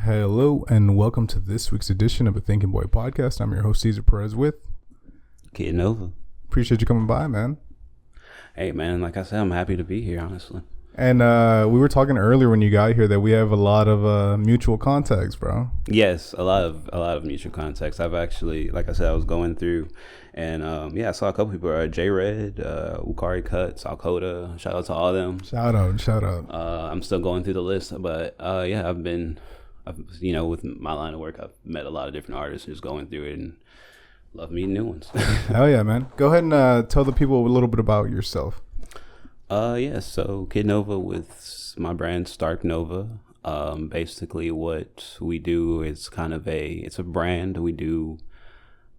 Hello and welcome to this week's edition of the Thinking Boy podcast. I'm your host Cesar Perez with Kid Nova. Appreciate you coming by, man. Hey man, like I said, I'm happy to be here, honestly. And we were talking earlier when you got here that we have a lot of mutual contacts, bro. Yes, a lot of mutual contacts. I've actually, like I said, I was going through, and I saw a couple people. J Red, Ukari Cuts, Alcoda. Shout out to all of them. Shout out. I'm still going through the list, but with my line of work, I've met a lot of different artists, just going through it, and love meeting new ones. Hell yeah, man. Go ahead and tell the people a little bit about yourself. So Kid Nova with my brand Stark Nova. Basically what we do is it's a brand. We do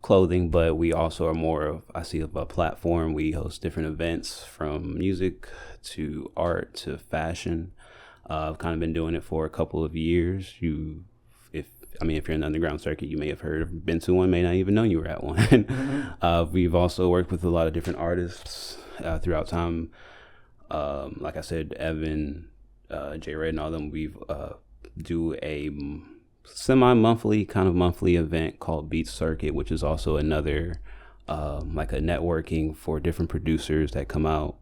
clothing, but we also are more of a platform. We host different events from music to art to fashion. I've kind of been doing it for a couple of years. If you're in the underground circuit, you may have been to one, may not even know you were at one. Mm-hmm. We've also worked with a lot of different artists throughout time. Like I said, Evan, J Red, and all them. We've do a semi-monthly event called Beat Circuit, which is also another like a networking for different producers that come out.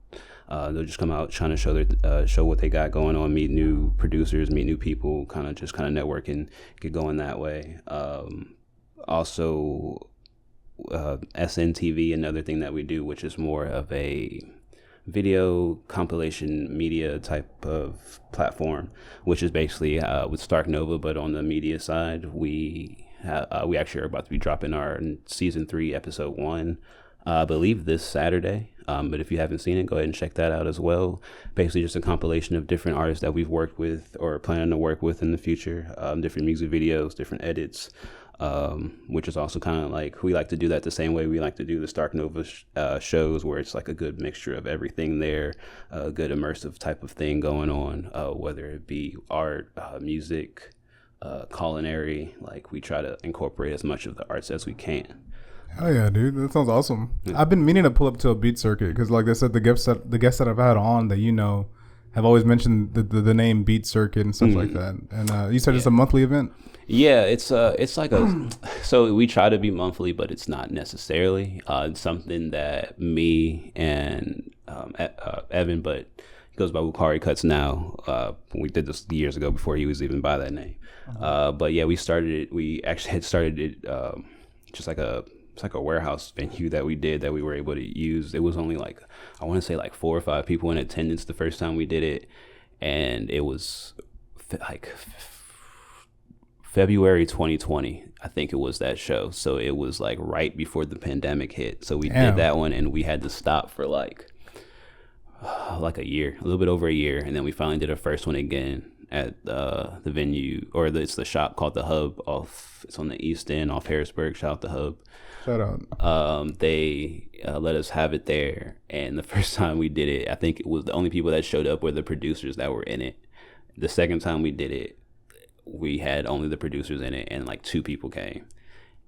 They'll just come out trying to show what they got going on, meet new producers, meet new people, kind of network and get going that way. Also, SNTV, another thing that we do, which is more of a video compilation media type of platform, which is basically with Stark Nova, but on the media side, we actually are about to be dropping our season 3 episode 1, I believe this Saturday. But if you haven't seen it, go ahead and check that out as well. Basically just a compilation of different artists that we've worked with or plan to work with in the future, different music videos, different edits, which is also kind of like, we like to do that the same way we like to do the Stark Nova shows, where it's like a good mixture of everything there, a good immersive type of thing going on, whether it be art, music, culinary. Like, we try to incorporate as much of the arts as we can. Hell yeah, dude. That sounds awesome. Yeah. I've been meaning to pull up to a Beat Circuit because, like I said, the guests that I've had on that have always mentioned the name Beat Circuit and stuff like that. And you said it's a monthly event? Yeah, it's like so we try to be monthly, but it's not necessarily. It's something that me and Evan, but he goes by Ukari Cuts now. We did this years ago before he was even by that name. But yeah, we actually had started it just like a warehouse venue that we did that we were able to use. It was only like, I want to say like 4 or 5 people in attendance the first time we did it, and it was like February 2020, I think it was that show. So it was like right before the pandemic hit. So we did that one, and we had to stop for like a year, a little bit over a year, and then we finally did our first one again at the venue, it's the shop called The Hub it's on the East End off Harrisburg. Shout out The Hub. Shout out. They let us have it there, and the first time we did it, I think it was the only people that showed up were the producers that were in it. The second time we did it, we had only the producers in it, and like 2 people came.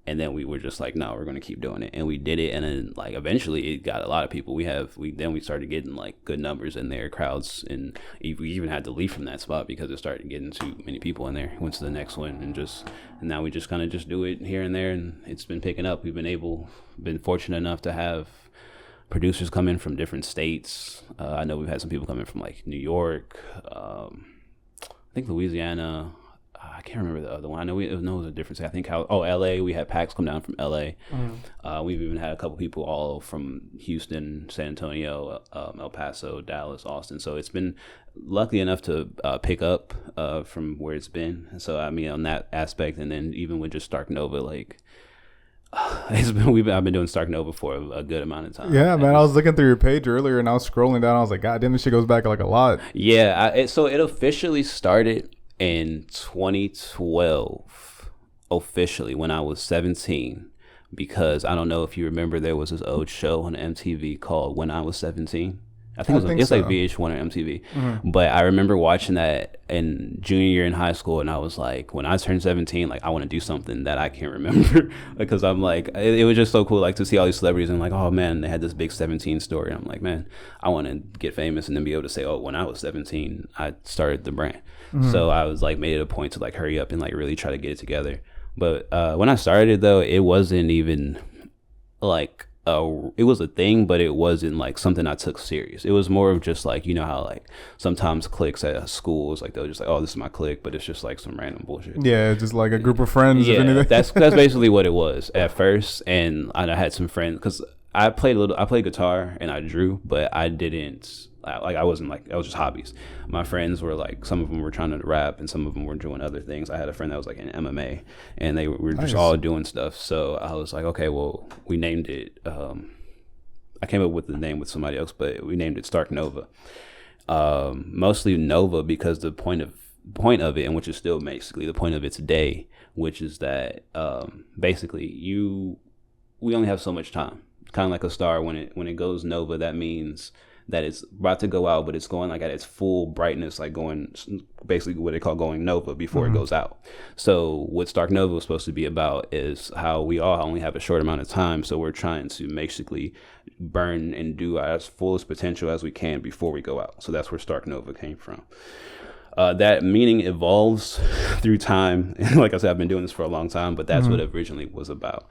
And then we were just like, no, we're going to keep doing it. And we did it. And then like eventually it got a lot of people. We started getting like good numbers in there, crowds. And we even had to leave from that spot because it started getting too many people in there. Went to the next one and now we just kind of just do it here and there. And it's been picking up. We've been fortunate enough to have producers come in from different states. I know we've had some people come in from like New York, I think Louisiana. I can't remember the other one. I know it was a different state. I think LA. We had Pax come down from LA. Mm-hmm. We've even had a couple people all from Houston, San Antonio, El Paso, Dallas, Austin. So it's been lucky enough to pick up from where it's been. So I mean, on that aspect, and then even with just Stark Nova, like I've been doing Stark Nova for a good amount of time. Yeah, man. I was looking through your page earlier, and I was scrolling down. I was like, God damn, this shit goes back like a lot. Yeah. So it officially started in 2012, officially, when I was 17, because I don't know if you remember, there was this old show on MTV called When I Was 17. I think it's like VH1 or MTV. But I remember watching that in junior year in high school, and I was like, when I turned 17, like I want to do something that I can't remember because I'm like, it was just so cool, like to see all these celebrities and like, oh man, they had this big 17 story. And I'm like, man, I want to get famous and then be able to say, oh, when I was 17, I started the brand. So I was like, made it a point to like hurry up and like really try to get it together. But when I started though, it wasn't even like it was a thing, but it wasn't like something I took serious. It was more of just like, you know how like sometimes cliques at schools, like they'll just like, oh, this is my clique, but it's just like some random bullshit. Yeah, just like a group of friends. Yeah, if anything. that's basically what it was at first. And I had some friends because I played guitar and I drew, but I didn't. I wasn't like, I was just hobbies. My friends were like, some of them were trying to rap and some of them were doing other things. I had a friend that was like in MMA and they were just all doing stuff. So I was like, okay, well, we named it, I came up with the name with somebody else, but we named it Stark Nova. Mostly Nova because the point of it, and which is still basically the point of it today, which is that basically we only have so much time. Kind of like a star when it goes nova, that means that it's about to go out, but it's going like at its full brightness, like going basically what they call going nova before it goes out. So what Stark Nova was supposed to be about is how we all only have a short amount of time, so we're trying to basically burn and do our fullest potential as we can before we go out. So that's where Stark Nova came from. That meaning evolves through time. Like I said, I've been doing this for a long time, but that's what it originally was about.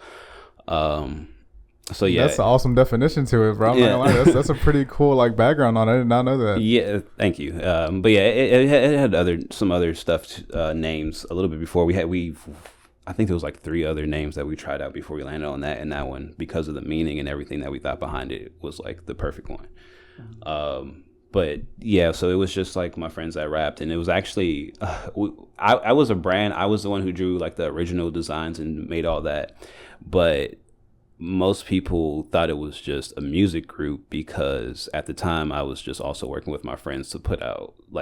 So yeah, that's an awesome definition to it, bro. I'm not gonna lie. That's a pretty cool like background on it. I did not know that. Yeah, thank you. But yeah, it had some other stuff names a little bit before. I think there was like 3 other names that we tried out before we landed on that, and that one, because of the meaning and everything that we thought behind it, was like the perfect one. But yeah, so it was just like my friends that rapped, and it was actually I was a brand. I was the one who drew like the original designs and made all that, but most people thought it was just a music group because at the time I was just also working with my friends to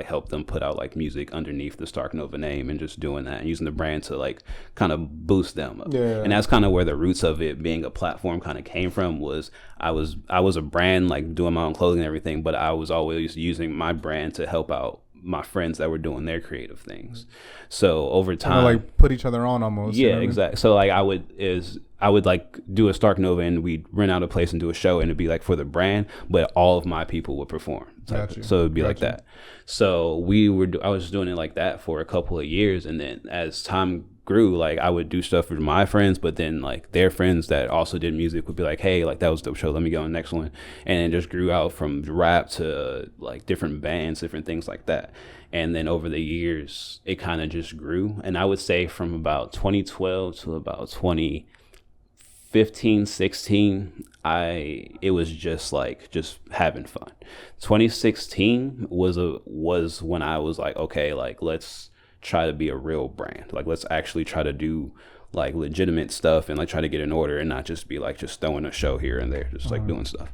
help them put out like music underneath the Stark Nova name, and just doing that and using the brand to like kind of boost them up. Yeah. And that's kind of where the roots of it being a platform kind of came from. Was I was a brand, like doing my own clothing and everything, but I was always using my brand to help out my friends that were doing their creative things. So over time, like put each other on almost. Yeah, exactly. So like I would like do a Stark Nova and we'd rent out a place and do a show, and it'd be like for the brand, but all of my people would perform. So it'd be like that. So I was doing it like that for a couple of years, and then as time grew, like I would do stuff for my friends, but then like their friends that also did music would be like, hey, like that was a dope show, let me go on the next one. And it just grew out from rap to like different bands, different things like that. And then over the years it kind of just grew. And I would say from about 2012 to about 2015, 16, it was just having fun. 2016 was when I was like, okay, like let's try to be a real brand. Like let's actually try to do like legitimate stuff and like try to get in order, and not just be like just throwing a show here and there, just like doing stuff.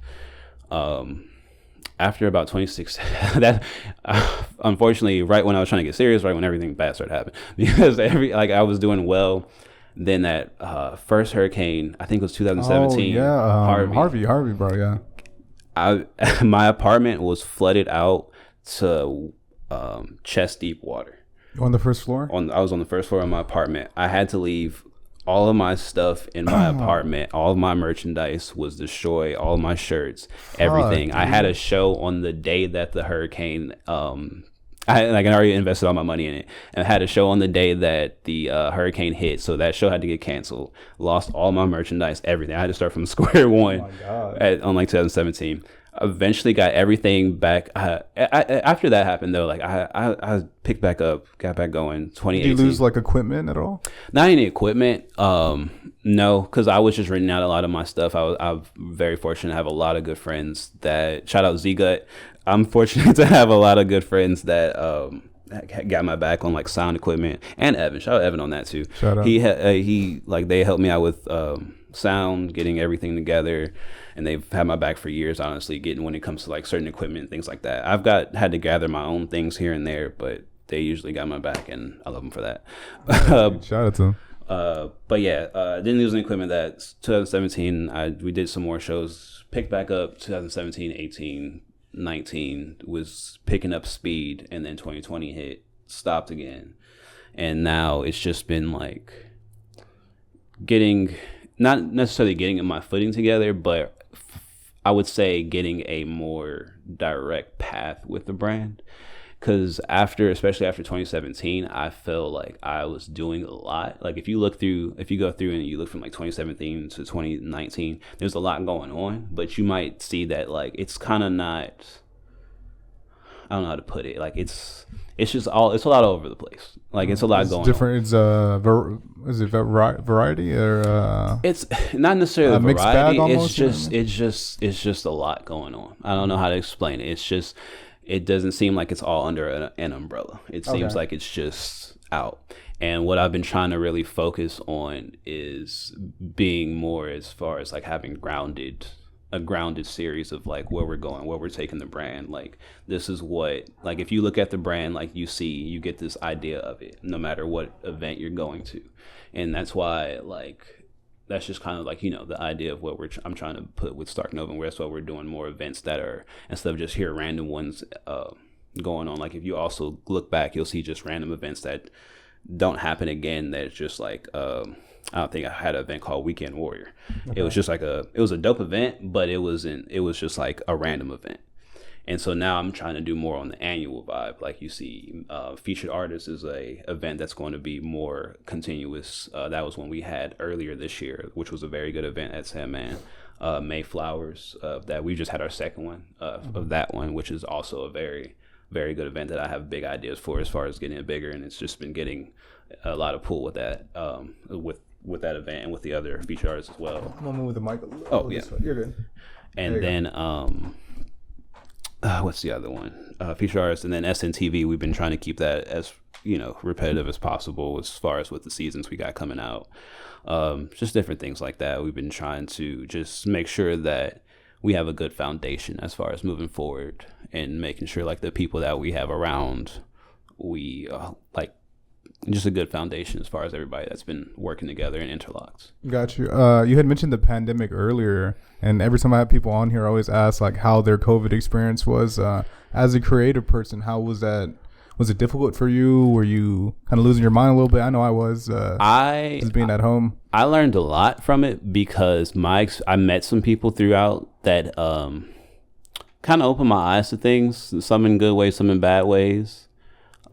After about 2016, that unfortunately, right when I was trying to get serious, right when everything bad started happening, because I was doing well. Then that first hurricane, I think it was 2017. Oh, yeah, Harvey, bro, yeah. My apartment was flooded out to chest deep water. On the first floor? I was on the first floor of my apartment. I had to leave all of my stuff in my apartment. All of my merchandise was destroyed. All of my shirts, everything. Dude. I had a show on the day that the hurricane. I already invested all my money in it, and I had a show on the day that the hurricane hit. So that show had to get canceled. Lost all my merchandise, everything. I had to start from square one on like 2017. Eventually got everything back. After that happened though, like I picked back up, got back going. 2018. Did you lose like equipment at all? Not any equipment. No, because I was just renting out a lot of my stuff. I'm very fortunate to have a lot of good friends that, shout out Z-Gut. I'm fortunate to have a lot of good friends that got my back on like sound equipment, and Evan. Shout out Evan on that too. Shout out. He like they helped me out with sound, getting everything together. And they've had my back for years, honestly, when it comes to like certain equipment and things like that. I've had to gather my own things here and there, but they usually got my back, and I love them for that. Shout out to them. But yeah, didn't lose any equipment. That 2017, we did some more shows, picked back up 2017, 18, 2019 was picking up speed, and then 2020 hit, stopped again, and now it's just been like getting, not necessarily getting my footing together, but I would say getting a more direct path with the brand. Because especially after 2017, I felt like I was doing a lot. Like if you go through and you look from like 2017 to 2019, there's a lot going on, but you might see that like it's kind of not, I don't know how to put it. Like it's just it's a lot all over the place. Like it's a lot going different. On. Is it variety or? It's not necessarily a mixed bag almost. It's just a lot going on. I don't know how to explain it. It's just, it doesn't seem like it's all under an umbrella. It seems like it's just out. And what I've been trying to really focus on is being more, as far as like having a grounded series of like where we're going, where we're taking the brand. Like this is what, like if you look at the brand, like you get this idea of it no matter what event you're going to. And that's why like, that's just kind of like, the idea of what I'm trying to put with Stark Nova, where that's why we're doing more events that are, instead of just hear random ones going on. Like if you also look back, you'll see just random events that don't happen again. That's just like, I don't think I had an event called Weekend Warrior. Okay. It was just like it was a dope event, but it was just like a random event. And so now I'm trying to do more on the annual vibe. Like you see, Featured Artists is a event that's going to be more continuous. That was one we had earlier this year, which was a very good event at Sandman. Mayflowers, that we just had our second one of that one, which is also a very, very good event that I have big ideas for as far as getting it bigger. And it's just been getting a lot of pull with that, with that event and with the other featured artists as well. I'm gonna move the mic a little. Oh, yeah. You're good. And then, what's the other one? Featured artists, and then SNTV. We've been trying to keep that as repetitive as possible as far as with the seasons we got coming out. Just different things like that. We've been trying to just make sure that we have a good foundation as far as moving forward, and making sure like the people that we have around, we like just a good foundation as far as everybody that's been working together and interlocked. Got you. You had mentioned the pandemic earlier, and every time I have people on here, I always ask like how their COVID experience was. As a creative person, how was that? Was it difficult for you? Were you kind of losing your mind a little bit? I know I was. Just being at home. I learned a lot from it because I met some people throughout that kind of opened my eyes to things, some in good ways, some in bad ways.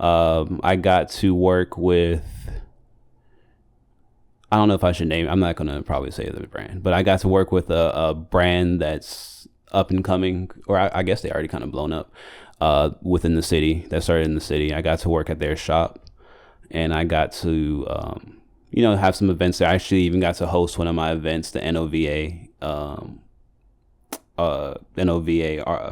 I got to work with, I don't know if I should name, I'm not going to probably say the brand, but I got to work with a brand that's up and coming, or I guess they already kind of blown up within the city, that started in the city. I got to work at their shop, and I got to, have some events there. I actually even got to host one of my events, the NOVA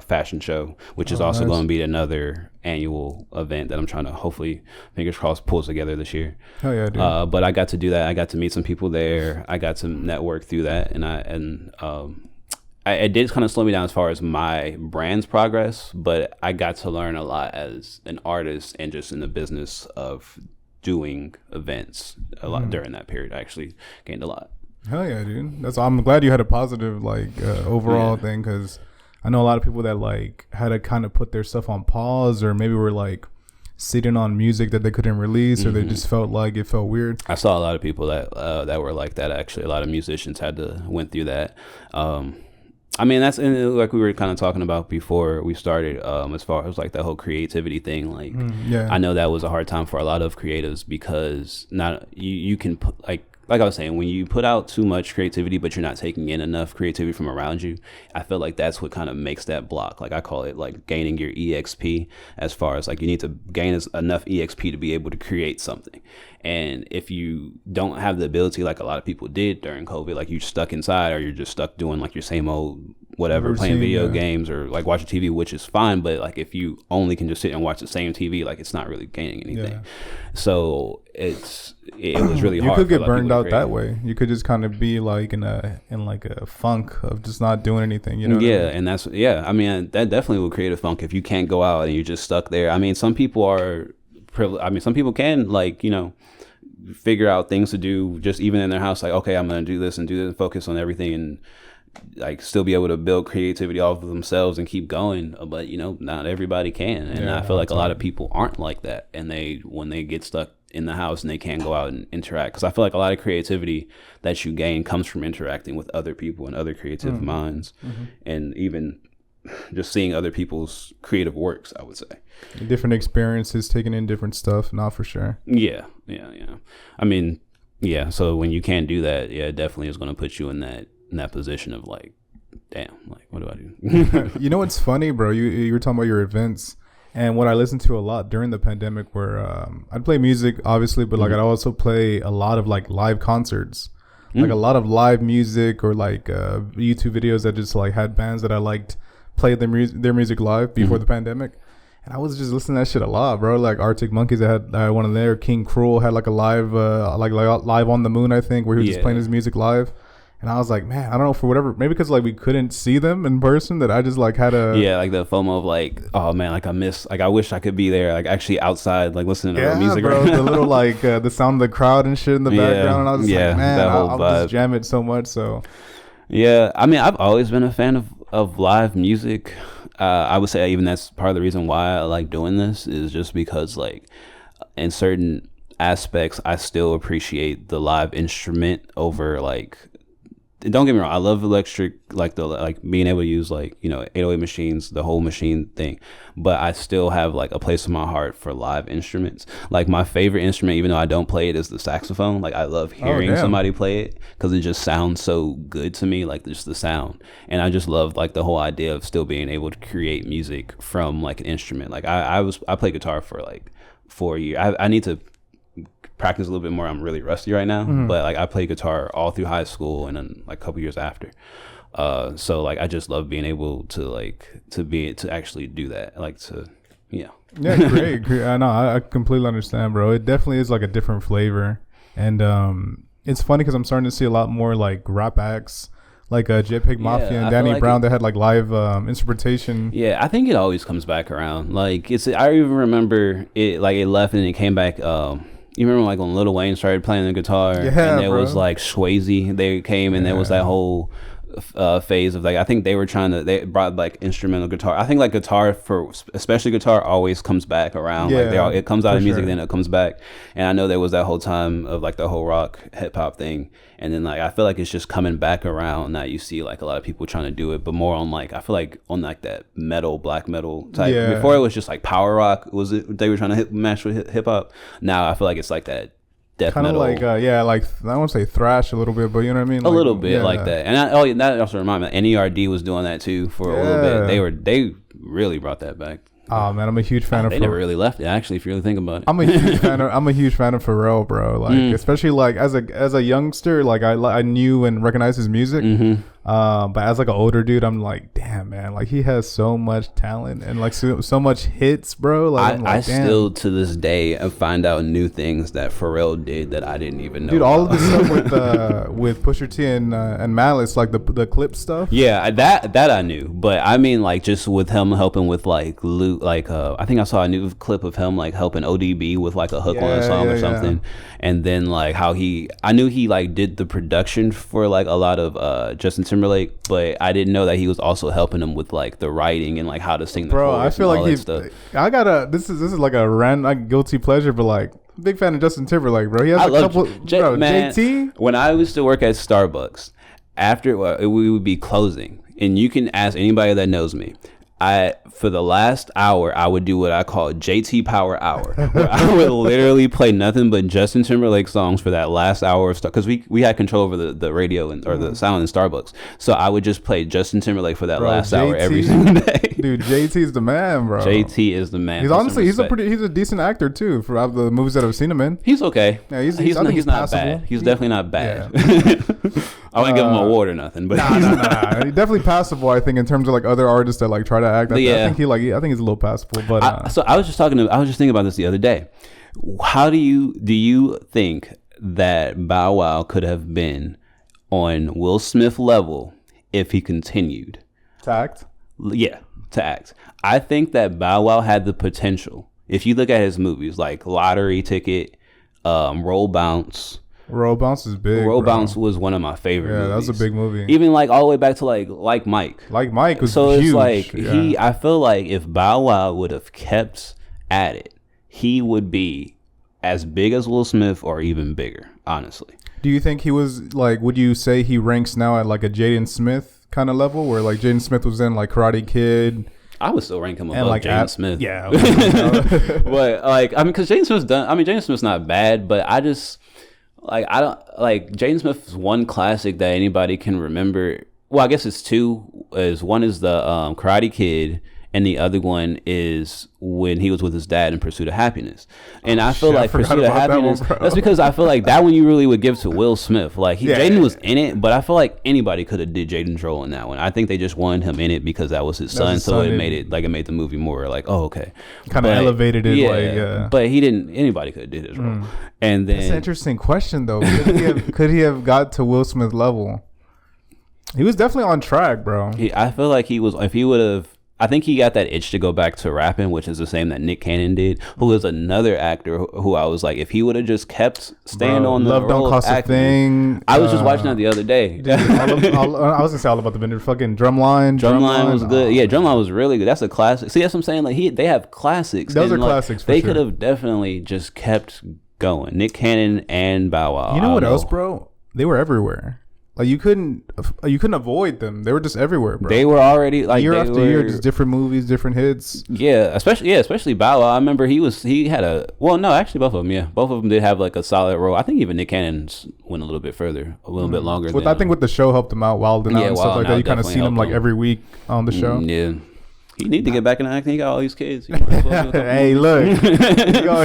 fashion show, which is also going to be another annual event that I'm trying to, hopefully, fingers crossed, pulls together this year. Hell yeah, dude. But I got to do that. I got to meet some people there. I got to network through that, and it did kind of slow me down as far as my brand's progress, but I got to learn a lot as an artist and just in the business of doing events a lot during that period. I actually gained a lot. Hell yeah, dude. I'm glad you had a positive overall thing, because I know a lot of people that like had to kind of put their stuff on pause, or maybe were like sitting on music that they couldn't release, or they just felt like it felt weird. I saw a lot of people that were like that. Actually, a lot of musicians went through that. I mean, that's like we were kind of talking about before we started, as far as like that whole creativity thing. Like, I know that was a hard time for a lot of creatives, because you can put like I was saying, when you put out too much creativity, but you're not taking in enough creativity from around you, I feel like that's what kind of makes that block. Like I call it like gaining your EXP, as far as like you need to gain enough EXP to be able to create something. And if you don't have the ability, like a lot of people did during COVID, like you're stuck inside, or you're just stuck doing like your same old whatever, playing video games or like watching TV, which is fine. But like if you only can just sit and watch the same TV, like it's not really gaining anything. Yeah. So it was really hard. You could get burned out that way. You could just kind of be like in a funk of just not doing anything. You know? Yeah, and that's I mean, that definitely will create a funk if you can't go out and you're just stuck there. I mean, some people are privileged. I mean, some people can figure out things to do just even in their house. Like, okay, I'm gonna do this and focus on everything and like still be able to build creativity off of themselves and keep going, but you know, not everybody can, and I feel like a lot of people aren't like that, and when they get stuck in the house and they can't go out and interact, because I feel like a lot of creativity that you gain comes from interacting with other people and other creative minds, and even just seeing other people's creative works, I would say. Different experiences, taking in different stuff, not for sure. Yeah. I mean, yeah, so when you can't do that, yeah, it definitely is going to put you in that position of like, damn, like, what do I do? You know what's funny, bro? You were talking about your events, and what I listened to a lot during the pandemic where I'd play music, obviously, but like I'd also play a lot of like live concerts. Like a lot of live music, or like YouTube videos that just like had bands that I liked play their music live before the pandemic. And I was just listening to that shit a lot, bro. Like Arctic Monkeys, had one of their King Cruel had like a live Live on the Moon, I think, where he was just playing his music live. And I was like, man, I don't know, for whatever, maybe because like we couldn't see them in person, that I just like had a like the FOMO of like, oh man, like I wish I could be there, like actually outside, like listening to real music, bro. right now. The little like the sound of the crowd and shit in the background, and I was just like, man, I'll just jam it so much. So yeah, I mean, I've always been a fan of live music. I would say even that's part of the reason why I like doing this, is just because like in certain aspects I still appreciate the live instrument over like, don't get me wrong, I love electric, like being able to use like, you know, 808 machines, the whole machine thing, but I still have like a place in my heart for live instruments. Like my favorite instrument, even though I don't play it, is the saxophone. Like I love hearing somebody play it because it just sounds so good to me, like just the sound. And I just love like the whole idea of still being able to create music from like an instrument. Like I played guitar for like 4 years. I need to practice a little bit more. I'm really rusty right now, but like I played guitar all through high school and then like a couple years after. So like I just love being able to actually do that. Like to great. I know, I completely understand, bro. It definitely is like a different flavor, and it's funny because I'm starting to see a lot more like rap acts, like JPEG Mafia and Danny Brown, that had like live instrumentation. Yeah, I think it always comes back around. Like I even remember it, like it left and it came back. You remember like when Lil Wayne started playing the guitar, and there was like Swayze, they came, and there was that whole phase of like, I think they brought like instrumental guitar. I think like guitar, for especially guitar, always comes back around. Like it comes out of music, then it comes back. And I know there was that whole time of like the whole rock hip hop thing, and then like I feel like it's just coming back around now. You see like a lot of people trying to do it, but more on like, I feel like on like that metal, black metal type. Before it was just like power rock, they were trying to match with hip hop. Now I feel like it's like that death kind of metal, like like I won't say thrash a little bit, but you know what I mean, a little bit like that. And that also reminds me, NERD was doing that too for a little bit. They really brought that back. Oh man, I'm a huge fan of. They never really left it, actually. If you really think about it, I'm a huge fan of Pharrell, bro. Like especially like as a youngster, like I knew and recognized his music. But as like an older dude, I'm like, damn man, like he has so much talent and like so much hits, bro. Like I still to this day find out new things that Pharrell did that I didn't even know. Dude, all of this stuff with Pusha T and Malice, like the clip stuff. Yeah, that I knew, but I mean like just with him helping with like Luke, like I think I saw a new clip of him like helping ODB with like a hook on a song or something, and then like how I knew he like did the production for like a lot of Justin Timberlake, but I didn't know that he was also helping him with like the writing and like how to sing the chorus. I feel like this is like a like guilty pleasure, but like big fan of Justin Timberlake, bro. He has JT. When I used to work at Starbucks, after we would be closing, and you can ask anybody that knows me, for the last hour, I would do what I call JT Power Hour, where I would literally play nothing but Justin Timberlake songs for that last hour of stuff, because we had control over the radio or the sound in Starbucks. So I would just play Justin Timberlake for that last hour every single day. Dude, JT's the man, bro. JT is the man. He's he's a decent actor too for the movies that I've seen him in. He's okay. Yeah, he's not bad. He's definitely not bad. Yeah. I wouldn't give him an award or nothing, but nah. He's definitely passable, I think, in terms of like other artists that like try to act. I think he's a little passable. But so I was just thinking about this the other day. How do you think that Bow Wow could have been on Will Smith level if he continued to act? Yeah, to act. I think that Bow Wow had the potential. If you look at his movies like Lottery Ticket, Roll Bounce, Roll Bounce is big. Roll Bounce was one of my favorite movies. That was a big movie. Even like all the way back to like Mike. Like Mike was so huge. It's like I feel like if Bow Wow would have kept at it, he would be as big as Will Smith or even bigger, honestly. Do you think he was like, would you say he ranks now at like a Jaden Smith kind of level where like Jaden Smith was in like Karate Kid? I would still rank him above like Jaden Smith. Yeah. Okay. But like, I mean, because Jaden Smith's done, I mean, Jaden Smith's not bad, but I just, like, I don't, like, Jaden Smith's one classic that anybody can remember. Well, I guess it's two. One is the Karate Kid, and the other one is when he was with his dad in Pursuit of Happiness. And I feel like Pursuit of Happiness, that's because I feel like that one you really would give to Will Smith. Like, Jaden was in it, but I feel like anybody could have did Jaden's role in that one. I think they just wanted him in it because that was his son, so it made the movie more like, oh, okay. Kind of elevated it. Yeah. But anybody could have did his role. And then, that's an interesting question, though. Could he have got to Will Smith level? He was definitely on track, bro. I feel like he was, if he would have, I think he got that itch to go back to rapping, which is the same that Nick Cannon did, who is another actor who I was like, if he would have just kept staying on the Love role Don't Cost of a acting. Thing. I was just watching that the other day. I was gonna say all about the Bender. Fucking Drumline. Drumline was good. Yeah, Drumline was really good. That's a classic. See, that's what I'm saying. Like they have classics. Those are classics. They could have definitely just kept going. Nick Cannon and Bow Wow. You know what else, bro? They were everywhere. Like you couldn't avoid them. They were just everywhere, bro. They were already like year after year, just different movies, different hits. Yeah, especially Bow Wow. I remember he had both of them. Yeah, both of them did have like a solid role. I think even Nick Cannon went a little bit further, a little bit longer. I think with the show helped him out, Wild 'N Out and stuff like that. You kind of seen him like every week on the show. Yeah. He need to get back in acting. He got all these kids. Hey, look,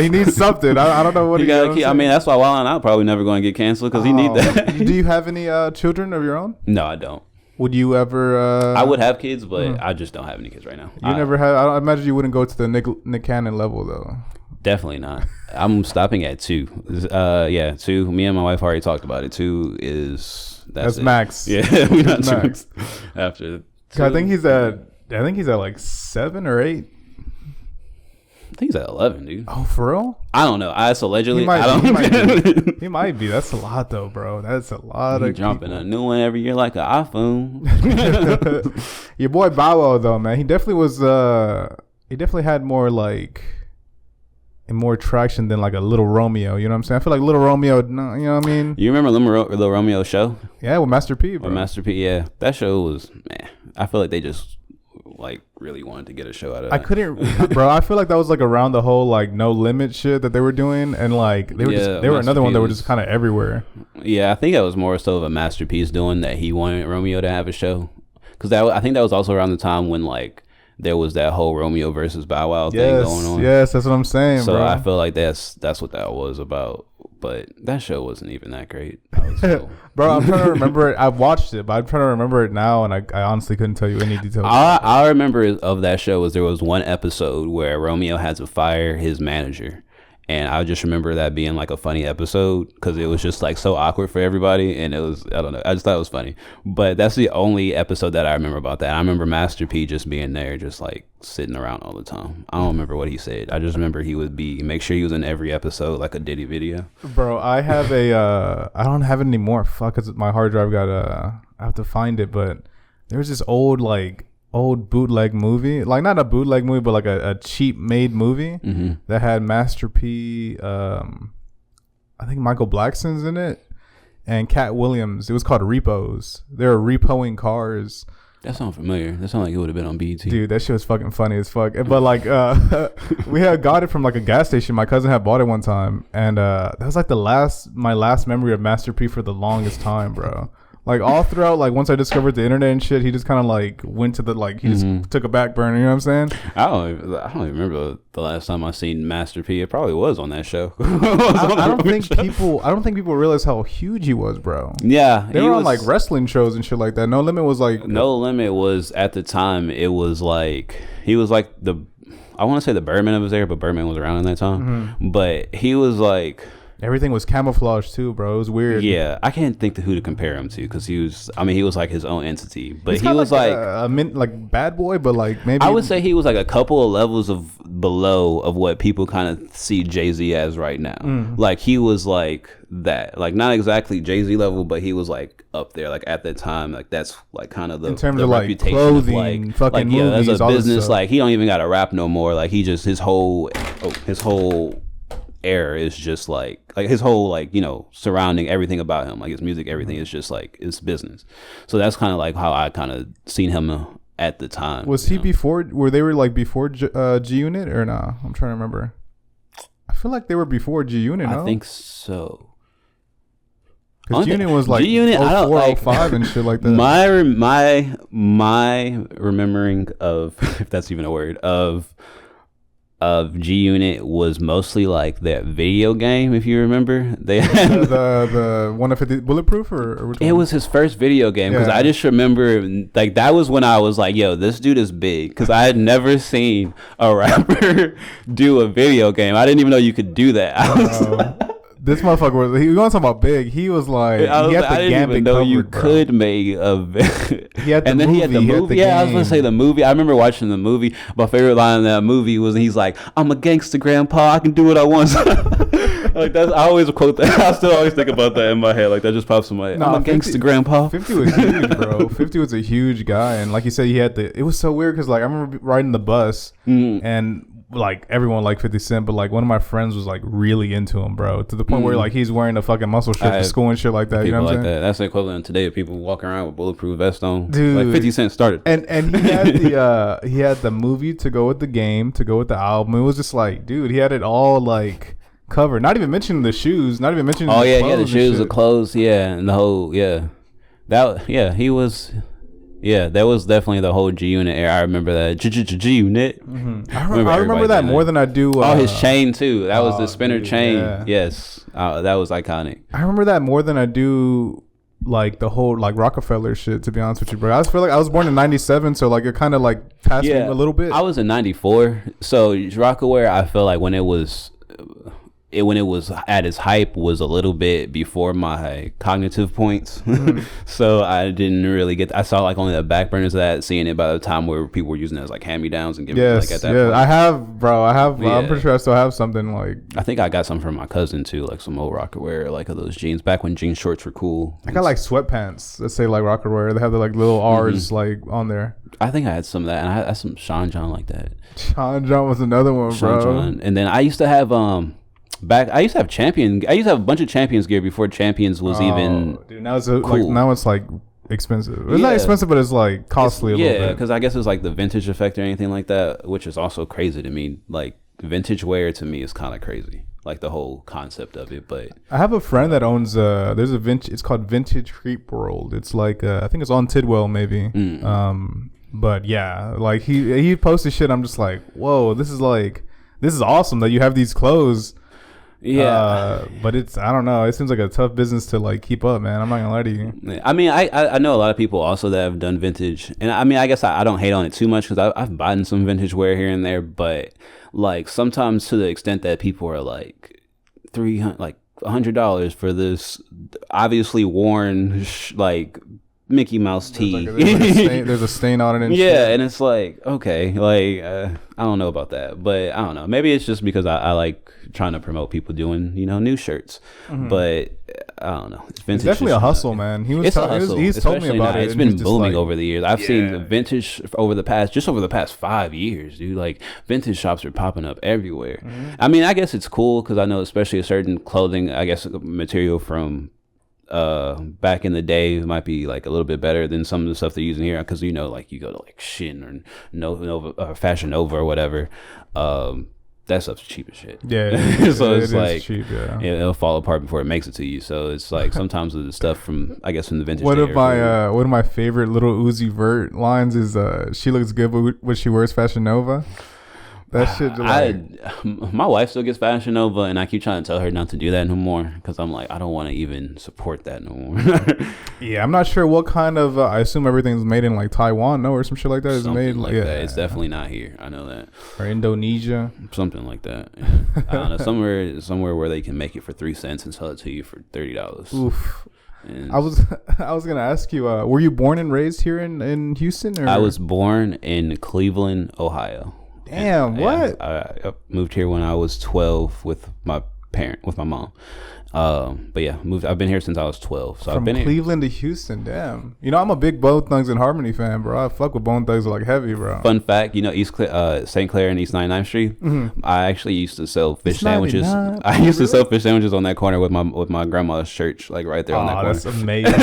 he needs something. I don't know what he got. I mean, that's why Wild 'N Out probably never going to get canceled because he need that. Do you have any children of your own? No, I don't. Would you ever? I would have kids, but I just don't have any kids right now. You never have. I imagine you wouldn't go to the Nick Cannon level though. Definitely not. I'm stopping at 2. 2. Me and my wife already talked about it. 2 is that's max. Yeah, we're not max. After 2, I think he's at like 7 or 8. I think he's at 11, dude. Oh, for real? I don't know. Allegedly, he might be. That's a lot, though, bro. That's a lot of jumping a new one every year like an iPhone. Your boy Bow Wow, though, man. He definitely was. He definitely had more like. And more traction than like a Little Romeo, you know what I'm saying? I feel like Little Romeo, you know what I mean? You remember Little Romeo's show? Yeah, with Master P, bro. With Master P, yeah. That show was, man, I feel like they just like really wanted to get a show out of that. I couldn't, bro. I feel like that was like around the whole like No Limit shit that they were doing, and like they were another one that were just kind of everywhere. Yeah, I think that was more so of a Master P's doing that. He wanted Romeo to have a show because I think that was also around the time when like there was that whole Romeo versus Bow Wow thing going on. Yes, that's what I'm saying, so bro. I feel like that's what that was about. But that show wasn't even that great. Bro, I'm trying to remember it. I've watched it, but I'm trying to remember it now, and I honestly couldn't tell you any details. I remember of that show was there was one episode where Romeo had to fire his manager. And I just remember that being like a funny episode because it was just like so awkward for everybody. And it was, I don't know, I just thought it was funny. But that's the only episode that I remember about that. I remember Master P just being there, just like sitting around all the time. I don't remember what he said. I just remember he would make sure he was in every episode, like a Diddy video. Bro, I have I don't have it anymore. Fuck, because my hard drive got, I have to find it. But there was this old bootleg movie, like not a bootleg movie, but like a cheap made movie that had Master P, I think Michael Blackson's in it, and Cat Williams. It was called Repos. They were repoing cars. That sounds familiar. That sounds like it would have been on BET. Dude, that shit was fucking funny as fuck. But like, we had got it from like a gas station. My cousin had bought it one time, and that was like my last memory of Master P for the longest time, bro. Like all throughout, like once I discovered the internet and shit, he just kind of like went to the he just took a back burner. You know what I'm saying? I don't even remember the last time I seen Master P. It probably was on that show. I don't think people realize how huge he was, bro. Yeah, they were on like wrestling shows and shit like that. No Limit was like No Limit was at the time. It was like he was like I want to say the Birdman of his era, but Birdman was around in that time. But he was like. everything was camouflage too, bro. It was weird. Yeah, I can't think who to compare him to because he was like his own entity, but He's he was like like bad boy, but like maybe I would say he was like a couple of levels of below of what people kind of see Jay-Z as right now. Like he was like that, like not exactly Jay-Z level, but he was like up there, like at that time, like that's like kind of the in terms the of like reputation clothing, of like fucking movies, as a all this business, stuff. like he don't even got to rap no more. Like he just his whole air is just like his whole like surrounding everything about him, like his music, everything is just like it's business. So that's kind of like how I kind of seen him at the time. Was he before? Were they were like before G Unit or nah? I'm trying to remember. I feel like they were before G Unit. I think so. Because G Unit was like G-Unit, 04, 05 and shit like that. My remembering of, if that's even a word, of G Unit was mostly like that video game. If you remember, they had the 150 Bulletproof or which one? It was his first video game because I just remember like that was when I was like, yo, this dude is big, because I had never seen a rapper do a video game. I didn't even know you could do that. I was this motherfucker was, he was talking about big. He was like, he had the I didn't even know you could make a he had the and then movie, he had the movie. I was gonna say the movie. I remember watching the movie. My favorite line in that movie was he's like, I'm a gangster grandpa, I can do what I want. Like that's, I always quote that. I still always think about that in my head. Like that just pops in my head. I'm a gangster grandpa. 50 was huge, bro. 50 was a huge guy, and like you said, he had it was so weird because like I remember riding the bus and like everyone liked 50 Cent, but like one of my friends was like really into him, bro, to the point where like he's wearing a fucking muscle shirt to school and shit like that. You know what I'm saying? That's the equivalent today of people walking around with bulletproof vests on. Dude, like 50 Cent started. And he had the movie to go with the game, to go with the album. It was just like, dude, he had it all like covered. Not even mentioning the shoes. Not even mentioning. He had the shoes, the clothes, and the whole he was. Yeah, that was definitely the whole G Unit era. I remember that G Unit. I remember that more than I do. His chain too. That was the spinner chain. Yeah. Yes, that was iconic. I remember that more than I do like the whole like Rockefeller shit. To be honest with you, bro, I feel like I was born in '97, so like it kind of like passed me a little bit. I was in *94, so Rockaware, I feel like when it was at its hype was a little bit before my cognitive points. So I didn't really I saw like only the back burners of that, seeing it by the time where people were using it as like hand-me-downs and giving it like at that point. I have, bro. I'm pretty sure I still have something like. I think I got some from my cousin too, like some old Rockaware, like of those jeans back when jean shorts were cool. I got like sweatpants that say like Rockaware. They have the like little R's like on there. I think I had some of that, and I had some Sean John like that. Sean John was another one, Sean bro. John. And then I used to have I used to have a bunch of Champions gear before Champions was even dude, now it's cool. Now it's like expensive. It's not expensive, but it's like costly a little bit. Because I guess it's like the vintage effect or anything like that, which is also crazy to me. Like vintage wear to me is kind of crazy, like the whole concept of it. But I have a friend that owns there's a vintage. It's called Vintage Creep World. It's like I think it's on Tidwell maybe. But yeah, like he posted shit. I'm just like, whoa, this is awesome that you have these clothes. Yeah, but I don't know. It seems like a tough business to like keep up, man. I'm not gonna lie to you. I mean, I know a lot of people also that have done vintage, and I mean, I guess I don't hate on it too much because I've bought some vintage wear here and there, but like sometimes to the extent that people are like $100 for this obviously worn like Mickey Mouse tee. There's a stain on it and shit. And it's like, okay, like I don't know about that, but I don't know, maybe it's just because I like trying to promote people doing new shirts, but I don't know, it's vintage. It's definitely a hustle, man. He's told me about it. It's been booming over the years. I've seen vintage over the past 5 years, dude. Like vintage shops are popping up everywhere. I mean, I guess it's cool because I know especially a certain clothing, I guess material from back in the day might be like a little bit better than some of the stuff they're using here, because like you go to like Shin or Nova or Fashion Nova or whatever, that stuff's cheap as shit. So it's like cheap, it'll fall apart before it makes it to you. So it's like sometimes the stuff from the vintage. One of my favorite little Uzi Vert lines is she looks good when she wears Fashion Nova. That shit. My wife still gets Fashion Nova, and I keep trying to tell her not to do that no more because I'm like, I don't want to even support that no more. Yeah, I'm not sure what kind of. I assume everything's made in like Taiwan, no, or some shit like that. It's made like that. It's definitely not here. I know that. Or Indonesia, something like that. Yeah. I don't know, somewhere where they can make it for 3 cents and sell it to you for $30. Oof. I was gonna ask you, were you born and raised here in Houston? Or? I was born in Cleveland, Ohio. Damn, and, what? I moved here when I was 12 with my mom. But yeah, I've been here since I was 12. So From I've been Cleveland to Houston. Damn. You know, I'm a big Bone Thugs and Harmony fan, bro. I fuck with Bone Thugs like heavy, bro. Fun fact, you know, St. Clair and East 99th Street. Mm-hmm. I actually used to sell fish sandwiches. I used to sell fish sandwiches on that corner with my grandma's church, like right there on that corner. That's amazing.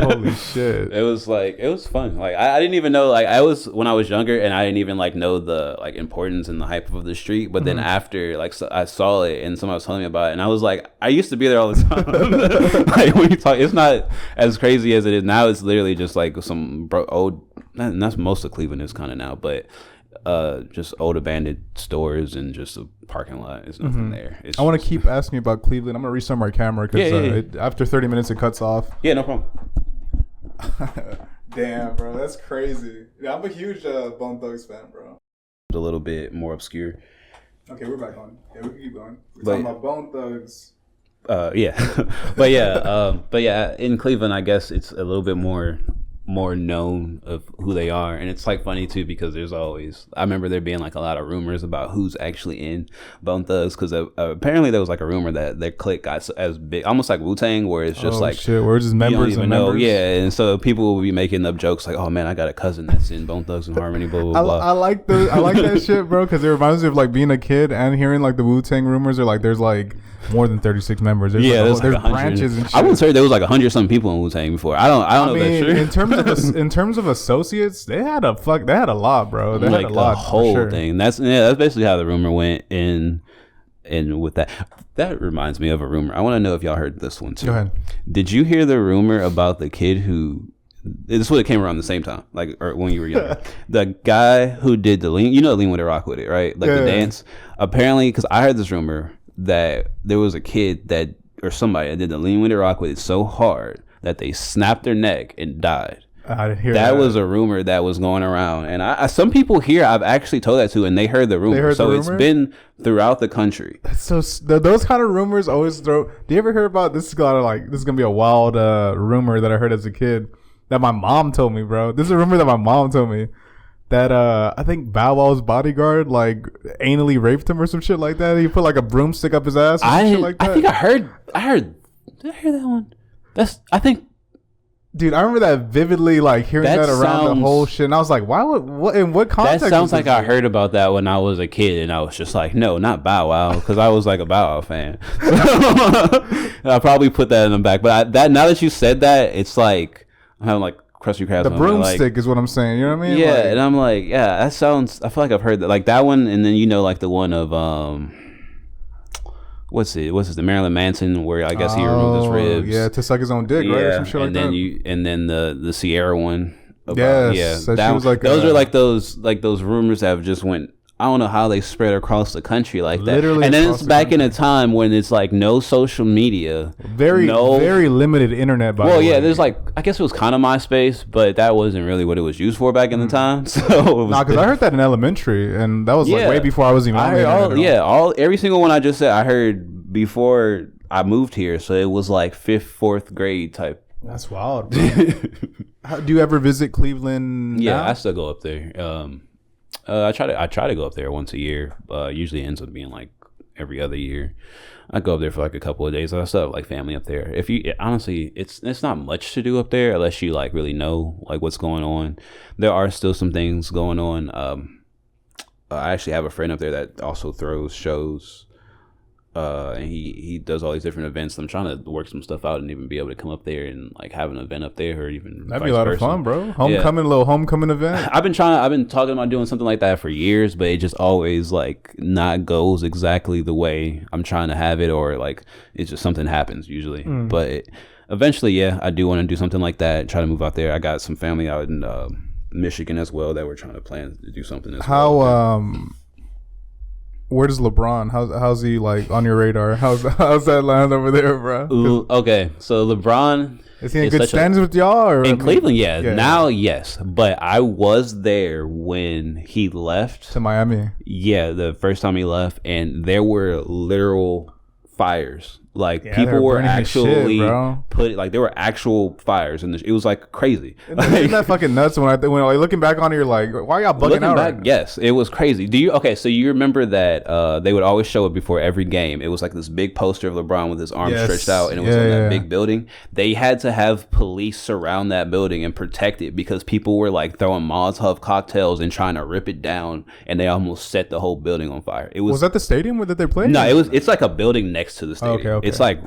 Holy shit. It was fun. Like I didn't even know, like when I was younger, and I didn't even like know the like importance and the hype of the street. But then after, like, I saw it and somebody was telling me about it, and I was like, I used to be there all the time. Like when you talk, it's not as crazy as it is now. It's literally just like some old, and that's most of Cleveland is kind of now, but just old abandoned stores and just a parking lot. There's nothing there. I want to keep asking you about Cleveland. I'm gonna restart my camera because after 30 minutes it cuts off. Yeah, no problem. Damn, bro, that's crazy. Yeah, I'm a huge Bone Thugs fan, bro. A little bit more obscure. Okay, we're back on. Yeah, we can keep going. We're talking about Bone Thugs. Yeah. but yeah, in Cleveland, I guess it's a little bit more known of who they are, and it's like funny too because I remember there being like a lot of rumors about who's actually in Bone Thugs because apparently there was like a rumor that their clique got as big, almost like Wu-Tang, where it's just like shit, we're just members and members. Yeah, and so people will be making up jokes like, oh man, I got a cousin that's in Bone Thugs and Harmony, blah blah blah. I like that shit, bro, because it reminds me of like being a kid and hearing like the Wu-Tang rumors are like there's like more than 36 members. There's there's branches and shit. I once heard there was like 100-something people in Wu-Tang before. I don't know if that's true. In terms of associates, they had a lot, bro. They like had a lot, the whole thing. That's basically how the rumor went. And with that reminds me of a rumor. I want to know if y'all heard this one too. Go ahead. Did you hear the rumor about the kid who? This would have came around the same time, like or when you were younger. The guy who did the lean, lean with it, rock with it, right? Like the dance. Apparently, because I heard this rumor that there was a kid or somebody that did the lean with it, rock with it so hard that they snapped their neck and died. I didn't hear that. Was a rumor that was going around, and some people here I've actually told that to, and they heard the rumor. It's been throughout the country. So those kind of rumors always throw. Do you ever hear about this? Is gonna be a wild rumor that I heard as a kid that my mom told me, bro. This is a rumor that my mom told me that I think Bow Wow's bodyguard like anally raped him or some shit like that. He put like a broomstick up his ass or some shit like that. I think I heard. Did I hear that one? Dude, I remember that vividly, like hearing that around the whole shit, and I was like, "Why? What? In what context?" That sounds like I heard about that when I was a kid, and I was just like, "No, not Bow Wow," because I was like a Bow Wow fan. I probably put that in the back, but now that you said that, it's like I'm having like crusty crabs. The broomstick is what I'm saying. You know what I mean? Yeah, and I'm like, yeah, that sounds. I feel like I've heard that, like that one, and then like the one of What's the Marilyn Manson where I guess he removed his ribs? Yeah, to suck his own dick, right? Or some shit like that. And then the Sierra one. Yes, that was like those are like those rumors that have just went. I don't know how they spread across the country like that. Literally, and then it's back in a time when it's like no social media, very limited internet. By the way, there's like I guess it was kind of MySpace, but that wasn't really what it was used for back in the time. So because I heard that in elementary, and that was like way before I was even. I heard every single one I just said I heard before I moved here, so it was like 5th, 4th grade type. That's wild. Do you ever visit Cleveland? Yeah, now? I still go up there. I try to go up there once a year. Usually ends up being like every other year. I go up there for like a couple of days. I still have like family up there. Honestly, it's not much to do up there unless you like really know like what's going on. There are still some things going on. I actually have a friend up there that also throws shows. And he does all these different events. I'm trying to work some stuff out and even be able to come up there and like have an event up there, or even that'd be a lot of fun, bro. Little homecoming event. I've been talking about doing something like that for years, but it just always like not goes exactly the way I'm trying to have it, or like it's just something happens usually. But eventually, I do want to do something like that. Try to move out there. I got some family out in Michigan as well that we're trying to plan to do something as well. where does LeBron? How's he like on your radar? How's that land over there, bro? Okay, so LeBron is he in good stands with y'all? Or in Cleveland? Yeah, now yes, but I was there when he left to Miami. Yeah, the first time he left, and there were literal fires. Like people were actually there were actual fires, and it was like crazy. Isn't that fucking nuts? When like looking back on it, you're like, why are y'all bugging out? Back, right yes, it was crazy. So you remember that they would always show it before every game. It was like this big poster of LeBron with his arms stretched out, and it was in that big building. They had to have police surround that building and protect it because people were like throwing Molotov cocktails and trying to rip it down, and they almost set the whole building on fire. It was that the stadium that they played? No, it's like a building next to the stadium. Okay. It's like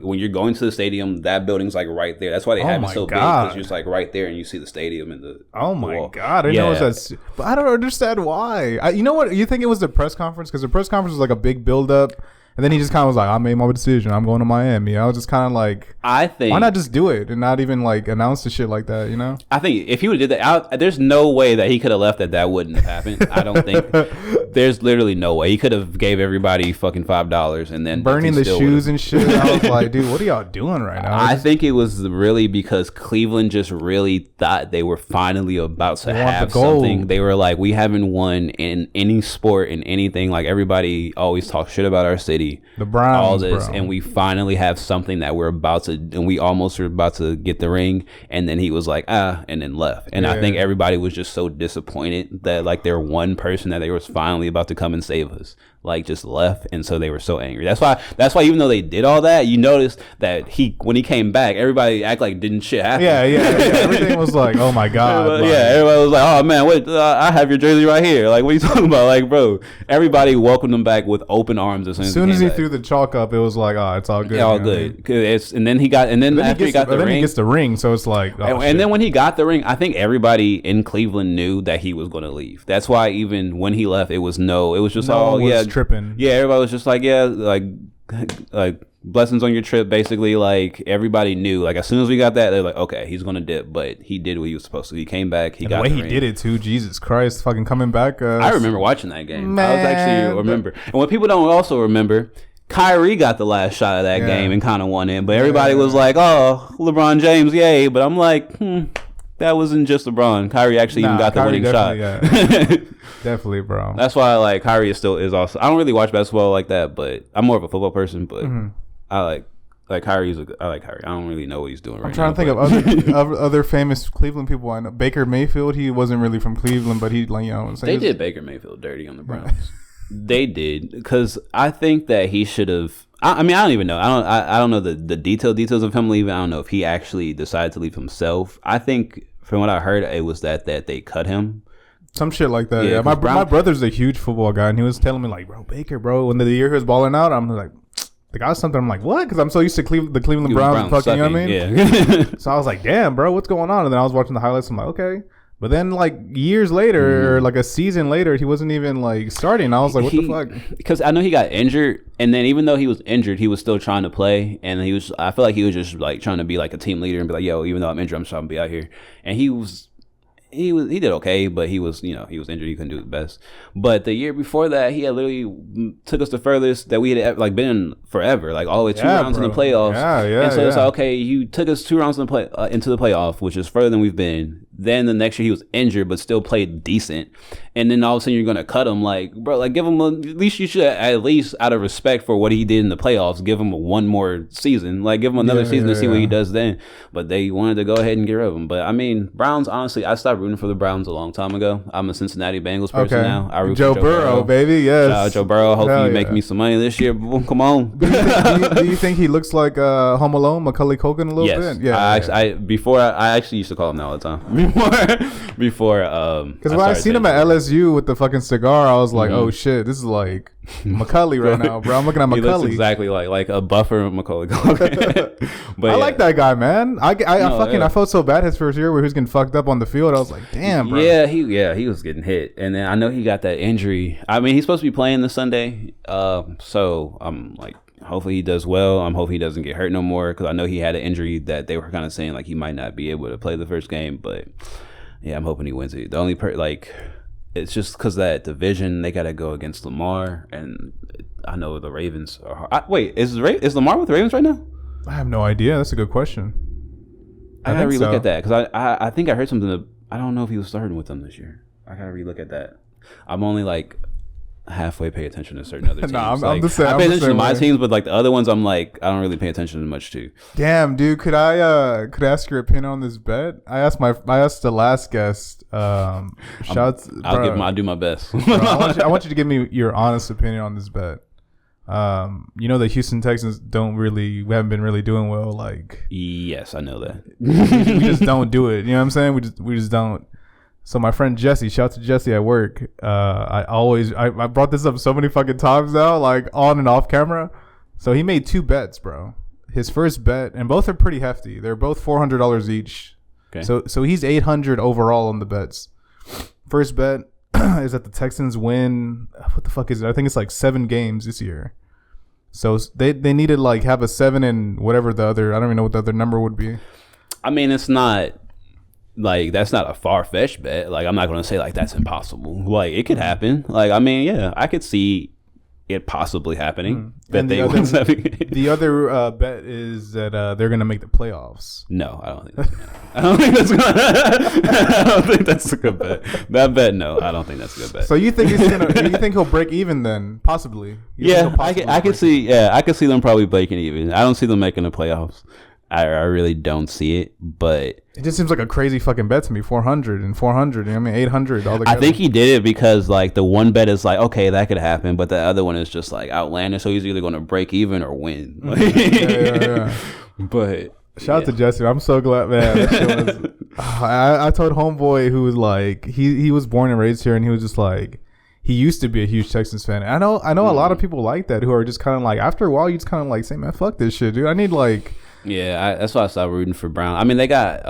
when you're going to the stadium, that building's like right there. That's why they have it so big, because you're just like right there and you see the stadium and the wall. God, I didn't know it was that. But I don't understand why. You know what? You think it was the press conference? Because the press conference was like a big build up. And then he just kind of was like, I made my decision. I'm going to Miami. I was just kind of like, I think, why not just do it and not even like announce the shit like that, you know? I think if he would have did that, there's no way that he could have left that wouldn't have happened. I don't think. There's literally no way. He could have gave everybody fucking $5 and then burning the shoes and shit. I was like, dude, what are y'all doing right now? I think it was really because Cleveland just really thought they were finally about to have something. They were like, we haven't won in any sport, in anything. Like everybody always talks shit about our city. The Browns, all this, and we finally have something that we're about to, and we almost were about to get the ring, and then he was like, and then left. And I think everybody was just so disappointed that like their one person that they was finally about to come and save us, like just left, and so they were so angry. That's why even though they did all that, you noticed that when he came back, everybody act like didn't shit happen. Yeah. Everything was like, oh my god. Everybody was like, oh man, wait, I have your jersey right here. Like, what are you talking about? Like, bro, everybody welcomed him back with open arms as soon as he threw the chalk up. It was like, oh, it's all good. Yeah, all good. And then after he got the ring, he gets the ring. So it's like, and then when he got the ring, I think everybody in Cleveland knew that he was going to leave. That's why even when he left, it was just tripping. Yeah, everybody was just like, like blessings on your trip. Basically, like everybody knew. Like as soon as we got that, they're like, okay, he's gonna dip. But he did what he was supposed to. He came back. He got the way he did it too. Jesus Christ, fucking coming back. I remember watching that game. Man, I was actually remember. And what people don't also remember, Kyrie got the last shot of that game and kind of won it. But everybody was like, oh, LeBron James, yay. But I'm like, that wasn't just LeBron. Kyrie actually even got the winning shot. Yeah. Definitely, bro. That's why like Kyrie is also. I don't really watch basketball like that, but I'm more of a football person. But I like Kyrie. I like Kyrie. I don't really know what he's doing right now. I'm trying to think of other famous Cleveland people I know. Baker Mayfield. He wasn't really from Cleveland, but he they did Baker Mayfield dirty on the Browns. They did, because I think that he should have. I mean, I don't even know. I don't know the details of him leaving. I don't know if he actually decided to leave himself. I think from what I heard, it was that they cut him. Some shit like that. Yeah, my brother's a huge football guy, and he was telling me like, bro, Baker, bro, when the year he was balling out, I'm like, the guy's something. I'm like, what? Because I'm so used to the Cleveland Browns fucking, you know what I mean? Yeah. So I was like, damn, bro, what's going on? And then I was watching the highlights. I'm like, okay. But then, like, years later, or like a season later, he wasn't even, like, starting. I was like, what the fuck? Because I know he got injured, and then even though he was injured, he was still trying to play. And I feel like he was just, like, trying to be, like, a team leader and be like, yo, even though I'm injured, I'm trying to be out here. And he did okay, but he was injured. He couldn't do the best. But the year before that, he had literally took us the furthest that we had like been in forever, like all the way 2 rounds in the playoffs. And so it's like, okay, you took us 2 rounds into the playoff, which is further than we've been. Then the next year he was injured, but still played decent. And then all of a sudden you're gonna cut him, like, bro, like give him at least you should, at least out of respect for what he did in the playoffs, give him one more season, like give him another season to see what he does then. But they wanted to go ahead and get rid of him. But I mean, Browns, honestly, I stopped rooting for the Browns a long time ago. I'm a Cincinnati Bengals person now. I root for Joe Burrow, baby. Yes. Shout out Joe Burrow. Hopefully you make me some money this year. Come on. Do you think he looks like Home Alone, Macaulay Culkin a little bit? Yeah. I actually used to call him that all the time. Before because when I seen him at LSU with the fucking cigar, I was like, oh shit, this is like Macaulay right now, bro. I'm looking at Macaulay. He looks exactly like a buffer Macaulay Culkin. But I like that guy, man. I felt so bad his first year where he was getting fucked up on the field. I was like, damn, bro. He was getting hit, and then I know he got that injury. I mean, he's supposed to be playing this Sunday, so I'm like, hopefully he does well. I'm hoping he doesn't get hurt no more, because I know he had an injury that they were kind of saying like he might not be able to play the first game, but. Yeah, I'm hoping he wins it. The only it's just because that division, they got to go against Lamar, and I know the Ravens are hard. Wait, is Lamar with the Ravens right now? I have no idea. That's a good question. I gotta relook at that because I think I heard something. I don't know if he was starting with them this year. I gotta relook at that. I'm only like halfway pay attention to certain other teams. I'm the same. I pay attention to my teams, but like the other ones, I'm like I don't really pay attention to much to. Damn, dude, could I ask your opinion on this bet? I asked the last guest. I'll do my best. Bro, I want you to give me your honest opinion on this bet. The Houston Texans we haven't been really doing well. Like, yes, I know that. we just don't do it. You know what I'm saying? We just don't. So my friend Jesse, shout out to Jesse at work. I brought this up so many fucking times now, like on and off camera. So he made 2 bets, bro. His first bet, and both are pretty hefty. They're both $400 each. Okay. So he's $800 overall on the bets. First bet is that the Texans win. What the fuck is it? I think it's like 7 games this year. So they need to like have a 7 and whatever the other. I don't even know what the other number would be. I mean, it's not like that's not a far-fetched bet. Like I'm not gonna say like that's impossible. Like it could happen. Like I mean, yeah, I could see it possibly happening. That they win 7 games. The other bet is that they're gonna make the playoffs. No, I don't think that's gonna happen. I don't think that's a good bet. That bet, no, I don't think that's a good bet. So you think you think he'll break even then? Possibly. I could see. Yeah, I could see them probably breaking even. I don't see them making the playoffs. I really don't see it, but it just seems like a crazy fucking bet to me. 400 and 400. I mean, 800 all together. I think he did it because like the one bet is like, okay, that could happen, but the other one is just like outlandish. So he's either going to break even or win. Yeah. But shout out to Jesse. I'm so glad, man. That shit was, I told homeboy who was like, he was born and raised here, and he was just like, he used to be a huge Texans fan. I know a lot of people like that who are just kind of like, after a while, you just kind of like say, man, fuck this shit, dude. I need like. Yeah, that's why I stopped rooting for Brown. I mean, they got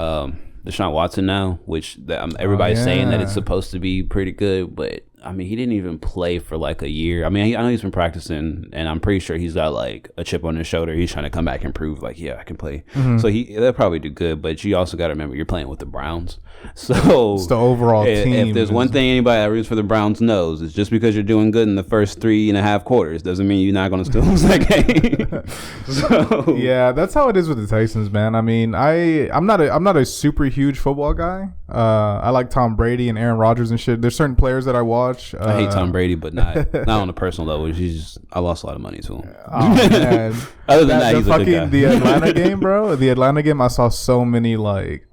Deshaun Watson now, which everybody's saying that it's supposed to be pretty good, but I mean, he didn't even play for like a year. I mean, I know he's been practicing, and I'm pretty sure he's got like a chip on his shoulder. He's trying to come back and prove like, yeah, I can play. Mm-hmm. So they'll probably do good, but you also got to remember you're playing with the Browns. So it's the overall team. If there's one thing anybody that roots for the Browns knows, it's just because you're doing good in the first 3.5 quarters doesn't mean you're not going to still lose that game. So yeah, that's how it is with the Texans, man. I mean, I'm not a super huge football guy. I like Tom Brady and Aaron Rodgers and shit. There's certain players that I watch. I hate Tom Brady, but not on a personal level. I lost a lot of money to him. Oh man. Other than that, he's a good guy. The Atlanta game, bro. The Atlanta game, I saw so many like.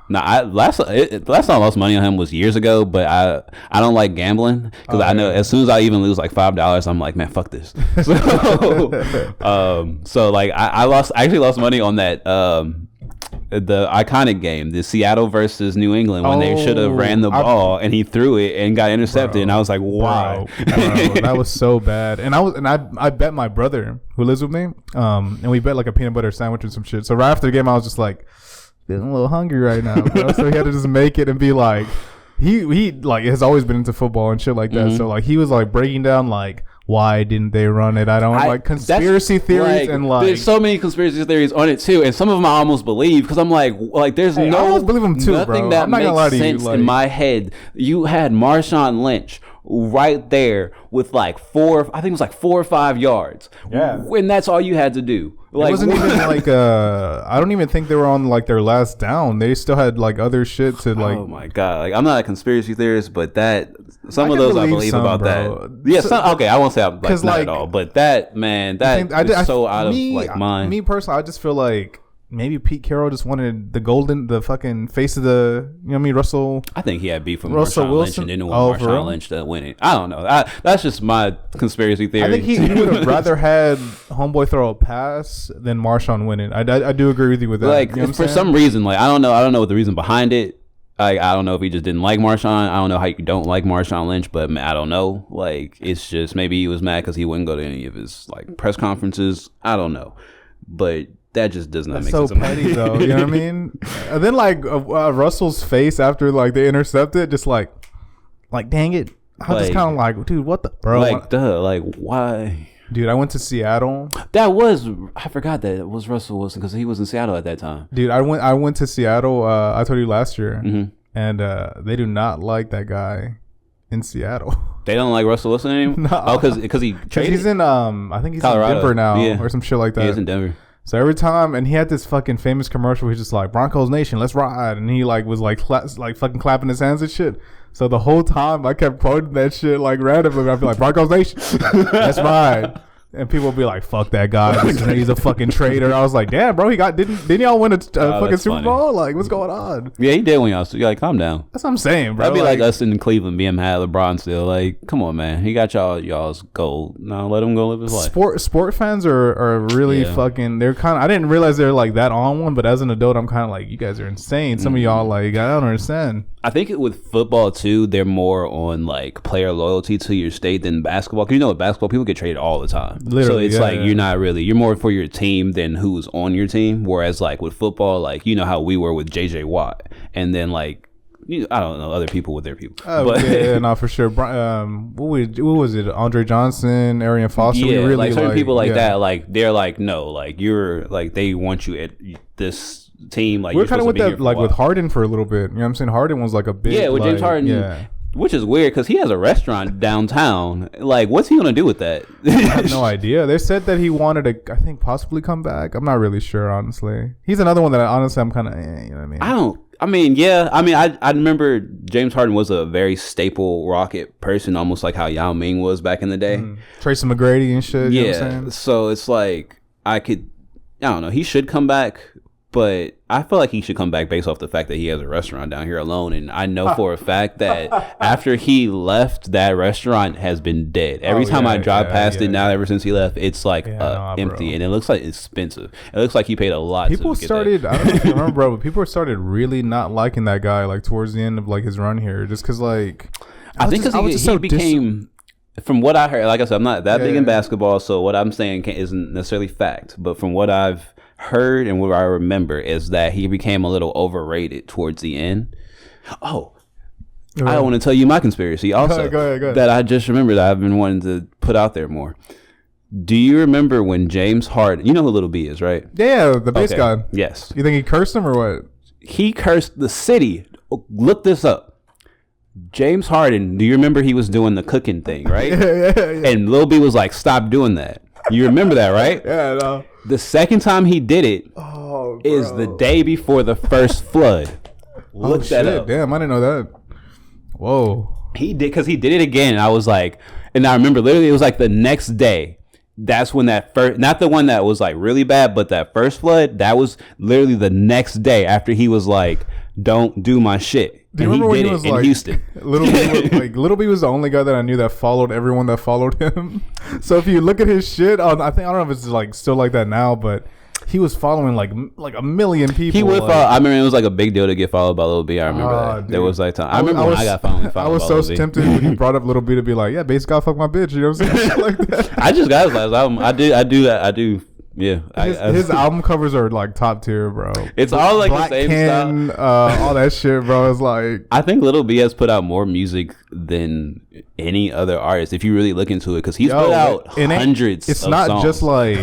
Last time I lost money on him was years ago, but I don't like gambling because I know as soon as I even lose like $5, I'm like, man, fuck this. So like I actually lost money on that the iconic game, the Seattle versus New England, when they should have ran the ball and he threw it and got intercepted, and I was like, why? Bro, that was so bad. And I bet my brother who lives with me, and we bet like a peanut butter sandwich and some shit. So right after the game, I was just like, I'm a little hungry right now, bro. So he had to just make it and be like, he like has always been into football and shit like that. Mm-hmm. So like he was like breaking down like, why didn't they run it? I don't like conspiracy theories, and like there's so many conspiracy theories on it too, and some of them I almost believe because I'm like there's I almost believe them too, nothing bro. that makes sense in my head. You had Marshawn Lynch right there with like 4 or 5 yards. Yeah, when that's all you had to do. Like, it wasn't even like I don't even think they were on like their last down. They still had like other shit to like. Oh my god! Like I'm not a conspiracy theorist, but some of those I believe about bro. That. Yeah, okay, I won't say I'm like not at all, but that man, is so out of like mine. Me personally, I just feel like maybe Pete Carroll just wanted the fucking face of the, you know what I mean, Russell. I think he had beef with Marshawn Lynch and didn't want Marshawn Lynch to win it. I don't know. That's just my conspiracy theory. I think he would have rather had homeboy throw a pass than Marshawn win it. I do agree with you with that. Like, you know for some reason, like I don't know what the reason behind it. Like, I don't know if he just didn't like Marshawn. I don't know how you don't like Marshawn Lynch, but I don't know. Like, it's just maybe he was mad because he wouldn't go to any of his like press conferences. I don't know, but that just does not make sense. So petty though, you know what I mean? And then like Russell's face after like they intercepted, just like dang it. I was just kind of like, dude, what the bro? Like why? Dude, I went to Seattle. I forgot that it was Russell Wilson because he was in Seattle at that time. Dude, I went to Seattle. I told you last year, mm-hmm. and they do not like that guy. in Seattle. They don't like Russell Wilson anymore? No. Oh, because he traded? He's in I think he's Colorado. in Denver now or some shit like that. He's in Denver. So every time, and he had this fucking famous commercial where he's just like, Broncos Nation, let's ride. And he like was like fucking clapping his hands and shit. So the whole time I kept quoting that shit like randomly. I'd be like, Broncos Nation, let's ride. And people would be like, fuck that guy. He's a fucking traitor. I was like, damn, bro, didn't y'all win a fucking Super Bowl? Like, what's going on? Yeah, he did win y'all. So you like, calm down. That's what I'm saying, bro. That'd be like us in Cleveland being mad at LeBron still. Like, come on, man. He got y'all's gold. Now let him go live his life. Sport fans are really fucking, they're kind of, I didn't realize they're like that on one, but as an adult, I'm kind of like, you guys are insane. Some of y'all, like, I don't understand. I think with football too, they're more on like player loyalty to your state than basketball. Cause with basketball, people get traded all the time. Literally, so it's you're more for your team than who's on your team. Whereas like with football, like how we were with JJ Watt, and then like I don't know other people with their people. But yeah, no, for sure. What was it? Andre Johnson, Arian Foster. Yeah, really like certain people like that. Like they're like no, like you're like they want you at this team. Like we're kind of with that, like with Harden for a little bit. You know what I'm saying? Harden was like a big with James Harden. Yeah. Which is weird because he has a restaurant downtown. Like, what's he gonna do with that? I have no idea. They said that he wanted to, I think, possibly come back. I'm not really sure, honestly. He's another one that honestly I'm kind of, you know what I mean? I remember James Harden was a very staple Rocket person, almost like how Yao Ming was back in the day. Tracy McGrady and shit. You know what I'm saying? So it's like I don't know. He should come back. But I feel like he should come back based off the fact that he has a restaurant down here alone. And I know for a fact that after he left, that restaurant has been dead. Every time I drive past it now, ever since he left, it's like empty. Bro. And it looks like it's expensive. It looks like he paid a lot people to started, I don't know if you remember, bro, but people started really not liking that guy like towards the end of like his run here. Just because like... I think because he became... From what I heard, like I said, I'm not that big in basketball, so what I'm saying isn't necessarily fact. But from what I've heard and what I remember is that he became a little overrated towards the end. Oh, I want to tell you my conspiracy also. Go ahead. That I just remembered that I've been wanting to put out there more. Do you remember when James Harden, you know who Little B is, right? Yeah, the bass guy. Yes. You think he cursed him or what? He cursed the city. Look this up. James Harden, do you remember he was doing the cooking thing, right? Yeah. And Lil B was like, stop doing that. You remember that, right? Yeah, no. The second time he did it is the day before the first flood. Look that up. Damn, I didn't know that. Whoa. He did, because he did it again. And I was like, and I remember literally it was like the next day. That's when that first, not the one that was like really bad, but that first flood, that was literally the next day after he was like, don't do my shit. Do you remember when he was in like, Houston? Little B was the only guy that I knew that followed everyone that followed him. So if you look at his shit, I don't know if it's like still like that now, but he was following like a million people. He would follow. I remember it was like a big deal to get followed by Lil B. I remember that. Dude. There was like time. I remember when I got followed. I was so tempted when he brought up Lil B to be like, yeah, bass guy, fuck my bitch. You know what I'm saying? Shit like that. I just got his last album. I do that. I do. Yeah, his album covers are like top tier, bro. It's all like Black the same Ken, style. All that shit, bro. It's like I think Little B has put out more music than any other artist if you really look into it, because he's put out hundreds. It's not songs. Just like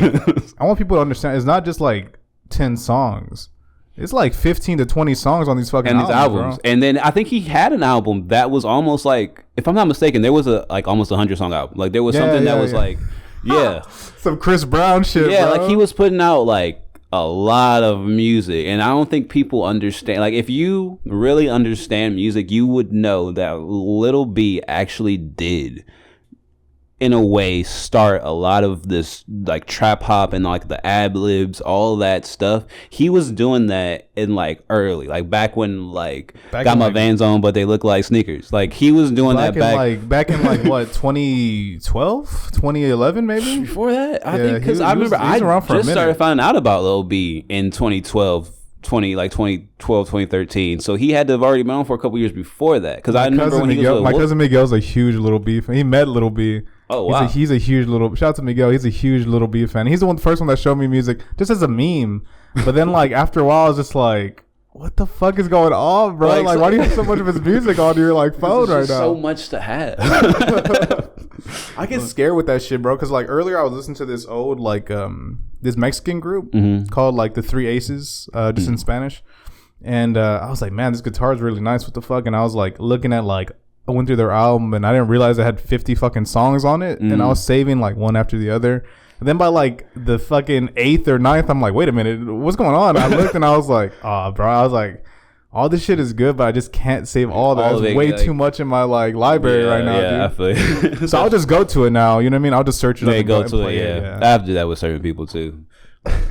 I want people to understand. It's not just like 10 songs. It's like 15 to 20 songs on these fucking albums. Bro. And then I think he had an album that was almost like, if I'm not mistaken, there was a like almost 100 song album. Like there was something that was like. Yeah. Some Chris Brown shit, yeah, bro. Like he was putting out like a lot of music, and I don't think people understand. Like if you really understand music, you would know that Little B actually did in a way start a lot of this like trap hop and like the ad libs, all that stuff. He was doing that in like early, like back when like got my Vans on, but they look like sneakers. Like he was doing that back in like what 2012, 2011 maybe. Before that, I think because I remember I just started finding out about Lil B in 2012. 2013. So he had to have already been on for a couple years before that. Because I remember when my cousin Miguel's a huge Little B fan. He met Little B. Oh wow, he's a huge little. Shout out to Miguel. He's a huge Little B fan. He's the first one that showed me music just as a meme. But then like after a while, I was just like, what the fuck is going on, bro? Like why do you have so much of his music on your like phone right now? So much to have. I get scared with that shit, bro. Because like earlier I was listening to this old like this Mexican group called like the Three Aces, just in Spanish. And I was like, man, this guitar is really nice. What the fuck? And I was like looking at like I went through their album and I didn't realize it had 50 fucking songs on it, and I was saving like one after the other. And then by like the fucking 8th or 9th, I'm like, wait a minute, what's going on? I looked and I was like, oh, bro, I was like, all this shit is good, but I just can't save all that. It's way too much in my like library right now, dude. I feel you. So I'll just go to it now. You know what I mean? I'll just search it up and go to it. Yeah, I have to do that with certain people too.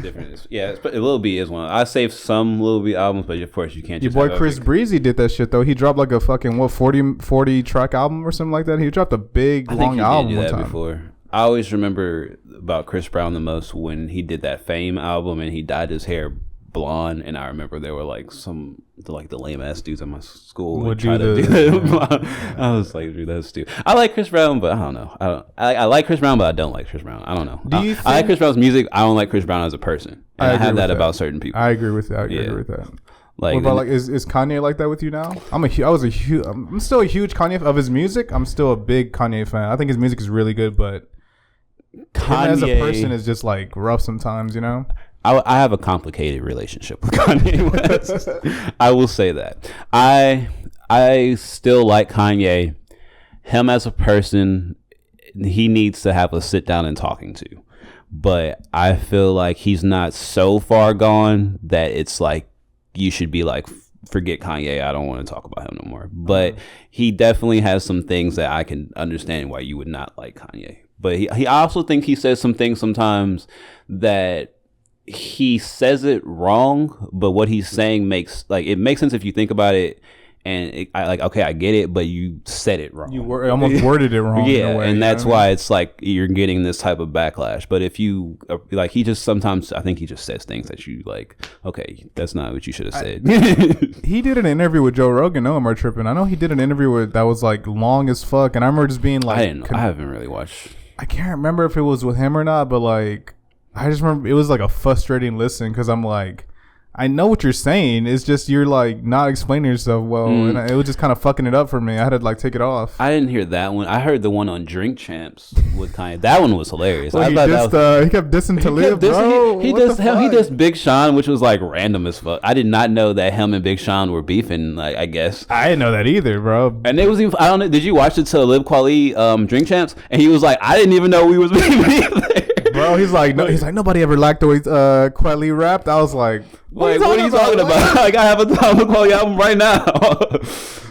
Different. Yeah, Lil B is one. I saved some Lil B albums, but of course you can't. Your boy Chris Breezy did that shit though. He dropped like a fucking 40 track album or something like that. He dropped a big long album one time. Before. I always remember about Chris Brown the most when he did that Fame album and he dyed his hair blonde, and I remember there were like the lame ass dudes at my school would try to do that. I was like, dude, that's stupid. I like Chris Brown, but I don't know. I like Chris Brown, but I don't like Chris Brown. I don't know. I like Chris Brown's music. I don't like Chris Brown as a person. And I have that about certain people. I agree with that. I agree with that. Like, what about like is Kanye like that with you now? I'm still a huge Kanye of his music. I'm still a big Kanye fan. I think his music is really good, but Kanye him as a person is just like rough sometimes, you know. I have a complicated relationship with Kanye West. I will say that. I still like Kanye. Him as a person, he needs to have a sit down and talking to. But I feel like he's not so far gone that it's like you should be like, forget Kanye, I don't want to talk about him no more. But he definitely has some things that I can understand why you would not like Kanye. But I also think he says some things sometimes that he says it wrong, but what he's saying makes sense if you think about it. And I get it, but you said it wrong. You almost worded it wrong. Yeah, in a way, and that's why it's like you're getting this type of backlash. But if you like, he just sometimes I think he just says things that you like. Okay, that's not what you should have said. He did an interview with Joe Rogan. No, am I tripping? I know he did an interview that was like long as fuck, and I remember just being like, I haven't really watched. I can't remember if it was with him or not, but like, I just remember it was like a frustrating listen because I'm like, I know what you're saying. It's just you're like not explaining yourself well, and it was just kind of fucking it up for me. I had to like take it off. I didn't hear that one. I heard the one on Drink Champs with Kanye. That one was hilarious. Well, he kept dissing Talib, bro. He dissed Big Sean, which was like random as fuck. I did not know that him and Big Sean were beefing. Like, I guess I didn't know that either, bro. And it was even, I don't know. Did you watch the Talib Kweli Drink Champs? And he was like, I didn't even know we was beefing either. Bro, he's like nobody ever liked the way Kweli rapped. I was like, what are you talking about? Like, I have a Talib Kweli album right now.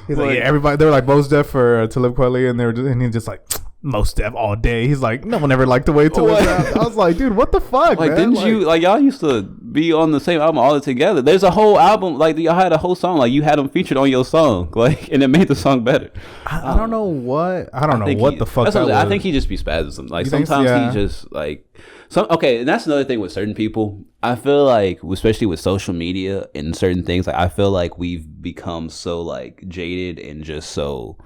He's like, yeah, everybody. They were like Mos Def for Talib Kweli, and he's just like Mos Def all day. He's like, no one ever liked the way Talib rapped. I was like, dude, what the fuck? Like, man? Didn't you like y'all used to be on the same album all together? There's a whole album, like y'all had a whole song, like you had them featured on your song, like, and it made the song better. I don't know what the fuck that was. I think he just be spazzing. Like, sometimes he just like. Okay, and that's another thing with certain people. I feel like, especially with social media and certain things, like I feel like we've become so like jaded and just so,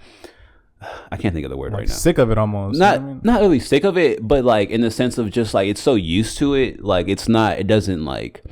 I can't think of the word right now. Sick of it almost. Not really sick of it, but like in the sense of just like it's so used to it. Like it doesn't like,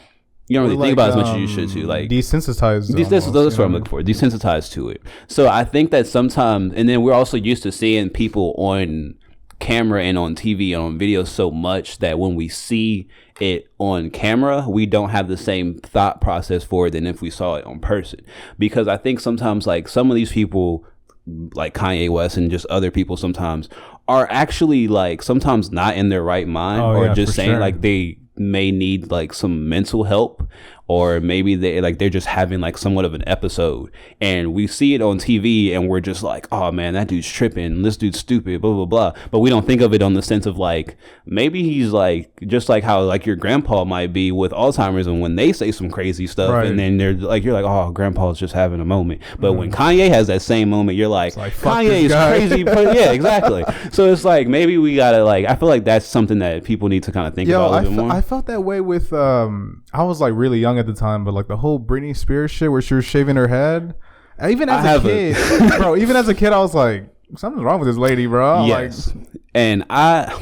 you don't really think about it as much as you should to. Like desensitized. That's what I'm looking for. Desensitized to it. So I think that sometimes, and then we're also used to seeing people on camera and on TV and on video so much that when we see it on camera, we don't have the same thought process for it than if we saw it on person. Because I think sometimes like some of these people like Kanye West and just other people sometimes are actually like sometimes not in their right mind, or just saying like they may need like some mental help, or maybe they're just having like somewhat of an episode, and we see it on TV and we're just like, oh man, that dude's tripping, this dude's stupid, blah blah blah. But we don't think of it on the sense of like maybe he's like just like how like your grandpa might be with Alzheimer's, and when they say some crazy stuff, right, and then they're like, you're like, oh, grandpa's just having a moment. But when Kanye has that same moment, you're like Kanye is crazy. Yeah, exactly. So it's like maybe we gotta like, I feel like that's something that people need to kind of think about a little bit more. I felt that way with I was like really young at the time, but like the whole Britney Spears shit where she was shaving her head, even as a kid, bro, even as a kid, I was like, something's wrong with this lady, bro. Yes. Like, and I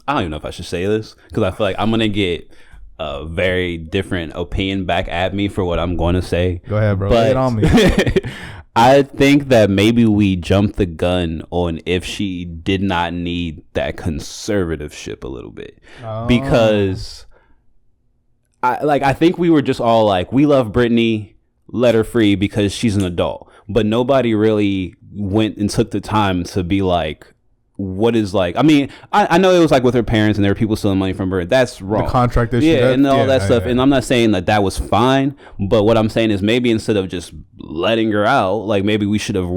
don't even know if I should say this because I feel like I'm gonna get a very different opinion back at me for what I'm going to say. Go ahead, bro. Lay it on me. I think that maybe we jumped the gun on if she did not need that conservativeship a little bit, because I think we were just all like, we love Britney, let her free because she's an adult. But nobody really went and took the time to be like, what is like, I mean, I know it was like with her parents and there were people stealing money from her. That's wrong. The contract issue. Yeah, and all that stuff. Yeah. And I'm not saying that was fine, but what I'm saying is maybe instead of just letting her out, like maybe we should have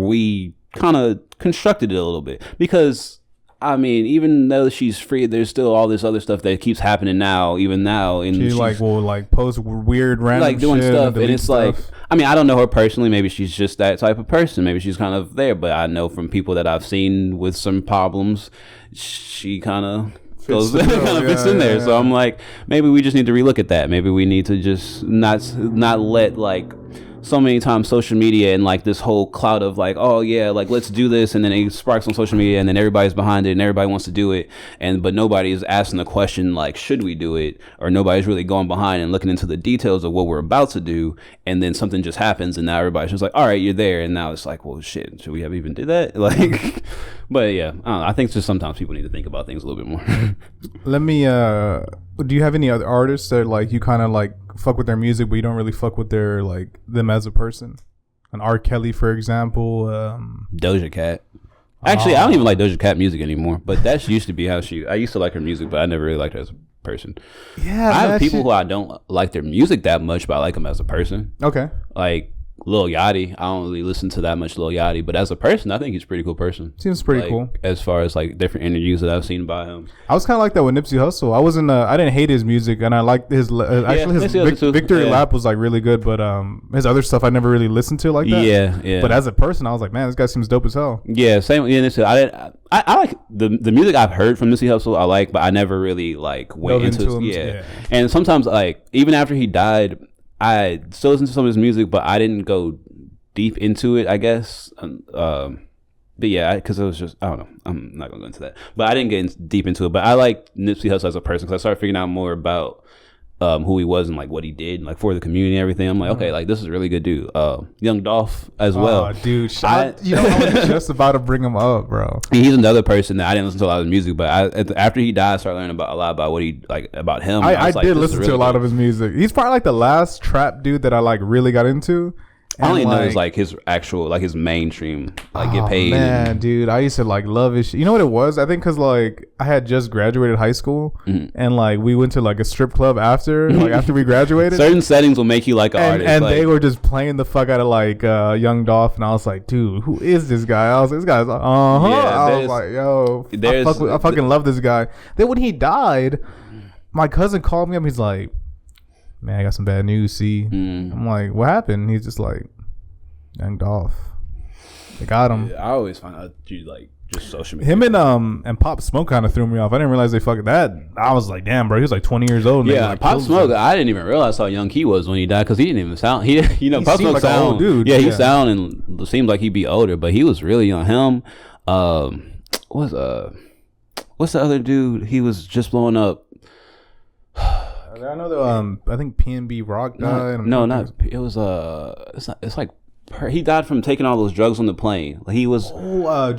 kind of constructed it a little bit. Because I mean, even though she's free, there's still all this other stuff that keeps happening now, even now. And she will post weird random like doing shit stuff, and it's stuff. like, I mean, I don't know her personally. Maybe she's just that type of person. Maybe she's kind of there. But I know from people that I've seen with some problems, she kind of fits in there. Yeah. So I'm like, maybe we just need to relook at that. Maybe we need to just not let like so many times social media and like this whole cloud of like, oh yeah, like let's do this, and then it sparks on social media and then everybody's behind it and everybody wants to do it, but nobody is asking the question like, should we do it? Or nobody's really going behind and looking into the details of what we're about to do, and then something just happens and now everybody's just like, all right, you're there, and now it's like, well shit, should we have even did that? Like but yeah, I don't know, I think just sometimes people need to think about things a little bit more. Let me do you have any other artists that like you kind of like fuck with their music but you don't really fuck with their like them as a person? An R. Kelly, for example. Doja Cat. Actually, I don't even like Doja Cat music anymore, but that used to be how I used to like her music, but I never really liked her as a person. Yeah, I have people who I don't like their music that much, but I like them as a person. Okay. Like Lil Yachty, I don't really listen to that much Lil Yachty, but as a person, I think he's a pretty cool person. Seems pretty like, cool. As far as like different interviews that I've seen by him. I was kind of like that with Nipsey Hussle. I didn't hate his music, and I liked his Victory Lap was like really good, but his other stuff I never really listened to like that. Yeah. But as a person, I was like, man, this guy seems dope as hell. Yeah, same. Yeah, I like the music I've heard from Nipsey Hussle. I like, but I never really like went into him. Yeah, and sometimes like even after he died, I still listen to some of his music, but I didn't go deep into it, I guess. But yeah, because it was just, I don't know. I'm not going to go into that. But I didn't get deep into it. But I like Nipsey Hussle as a person because I started figuring out more about who he was and like what he did like for the community and everything. I'm like, okay, like this is a really good dude. Young Dolph as well. Oh, dude. I was just about to bring him up, bro. He's another person that I didn't listen to a lot of his music, but after he died, I started learning a lot about what he like about him. I did listen to a lot of his music. He's probably like the last trap dude that I like really got into. I only know is like his actual like his mainstream like get paid. Man, dude, I used to like love his shit. You know what it was? I think because like I had just graduated high school and like we went to like a strip club after we graduated. Certain settings will make you like an artist, and like, they were just playing the fuck out of like Young Dolph, and I was like, dude, who is this guy? I was like, this guy's like, I was like, yo, I fucking love this guy. Then when he died, my cousin called me up. He's like, man, I got some bad news, see. I'm like, what happened? He's just like, Young Dolph. They got him. Yeah, I always find out you like just social media. Him and Pop Smoke kind of threw me off. I didn't realize they fucking that. I was like, damn, bro, he was like 20 years old. And yeah, like, Pop Smoke. I didn't even realize how young he was when he died because he didn't even sound. Pop Smoke like sound, an old dude. Yeah, he sound and seemed like he'd be older, but he was really young. Him, what's the other dude? He was just blowing up. I know that. I think PNB Rock died. It was It's like he died from taking all those drugs on the plane. He was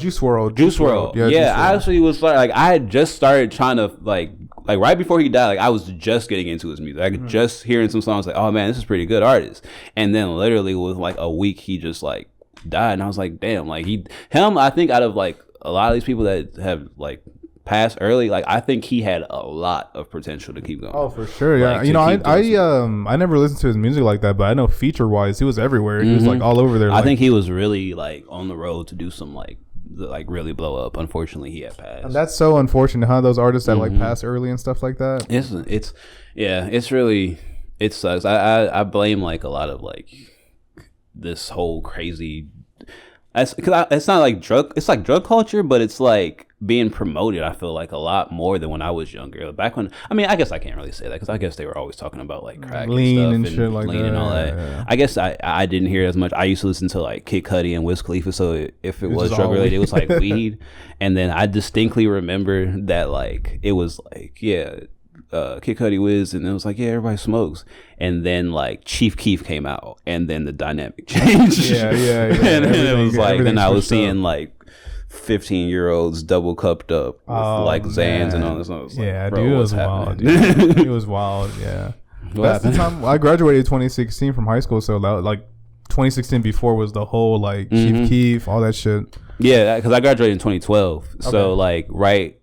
Juice WRLD. Juice WRLD. Yeah, I actually was like I had just started trying to like right before he died. Like I was just getting into his music. Like just hearing some songs. Like, oh man, this is pretty good artist. And then literally with like a week, he just like died, and I was like, damn. Like him. I think out of like a lot of these people that have like passed early, like I think he had a lot of potential to keep going. Oh, for sure, yeah. Like, I never listened to his music like that, but I know feature wise, he was everywhere. He was like all over there. I think he was really like on the road to do some like really blow up. Unfortunately, he had passed. And that's so unfortunate, huh? Those artists that like pass early and stuff like that. It's really it sucks. I blame like a lot of like this whole crazy. It's not like drug. It's like drug culture, but it's like being promoted. I feel like a lot more than when I was younger. Back when, I mean, I guess I can't really say that because I guess they were always talking about like crack lean and shit like lean that. And all that. Yeah. I guess I didn't hear it as much. I used to listen to like Kid Cudi and Wiz Khalifa. So if it was drug related, it was like weed. And then I distinctly remember that like it was like Kid Cudi, Wiz, and it was like, yeah, everybody smokes. And then like Chief Keef came out, and then the dynamic changed. Yeah. And then it was like, then I was seeing like 15-year-olds double cupped up with like Xans and all this. And yeah, like, dude, it was wild. Dude. It was wild. Yeah. That's the time I graduated in 2016 from high school, so that, like 2016 before was the whole like Chief Keef, all that shit. Yeah, because I graduated in 2012. So like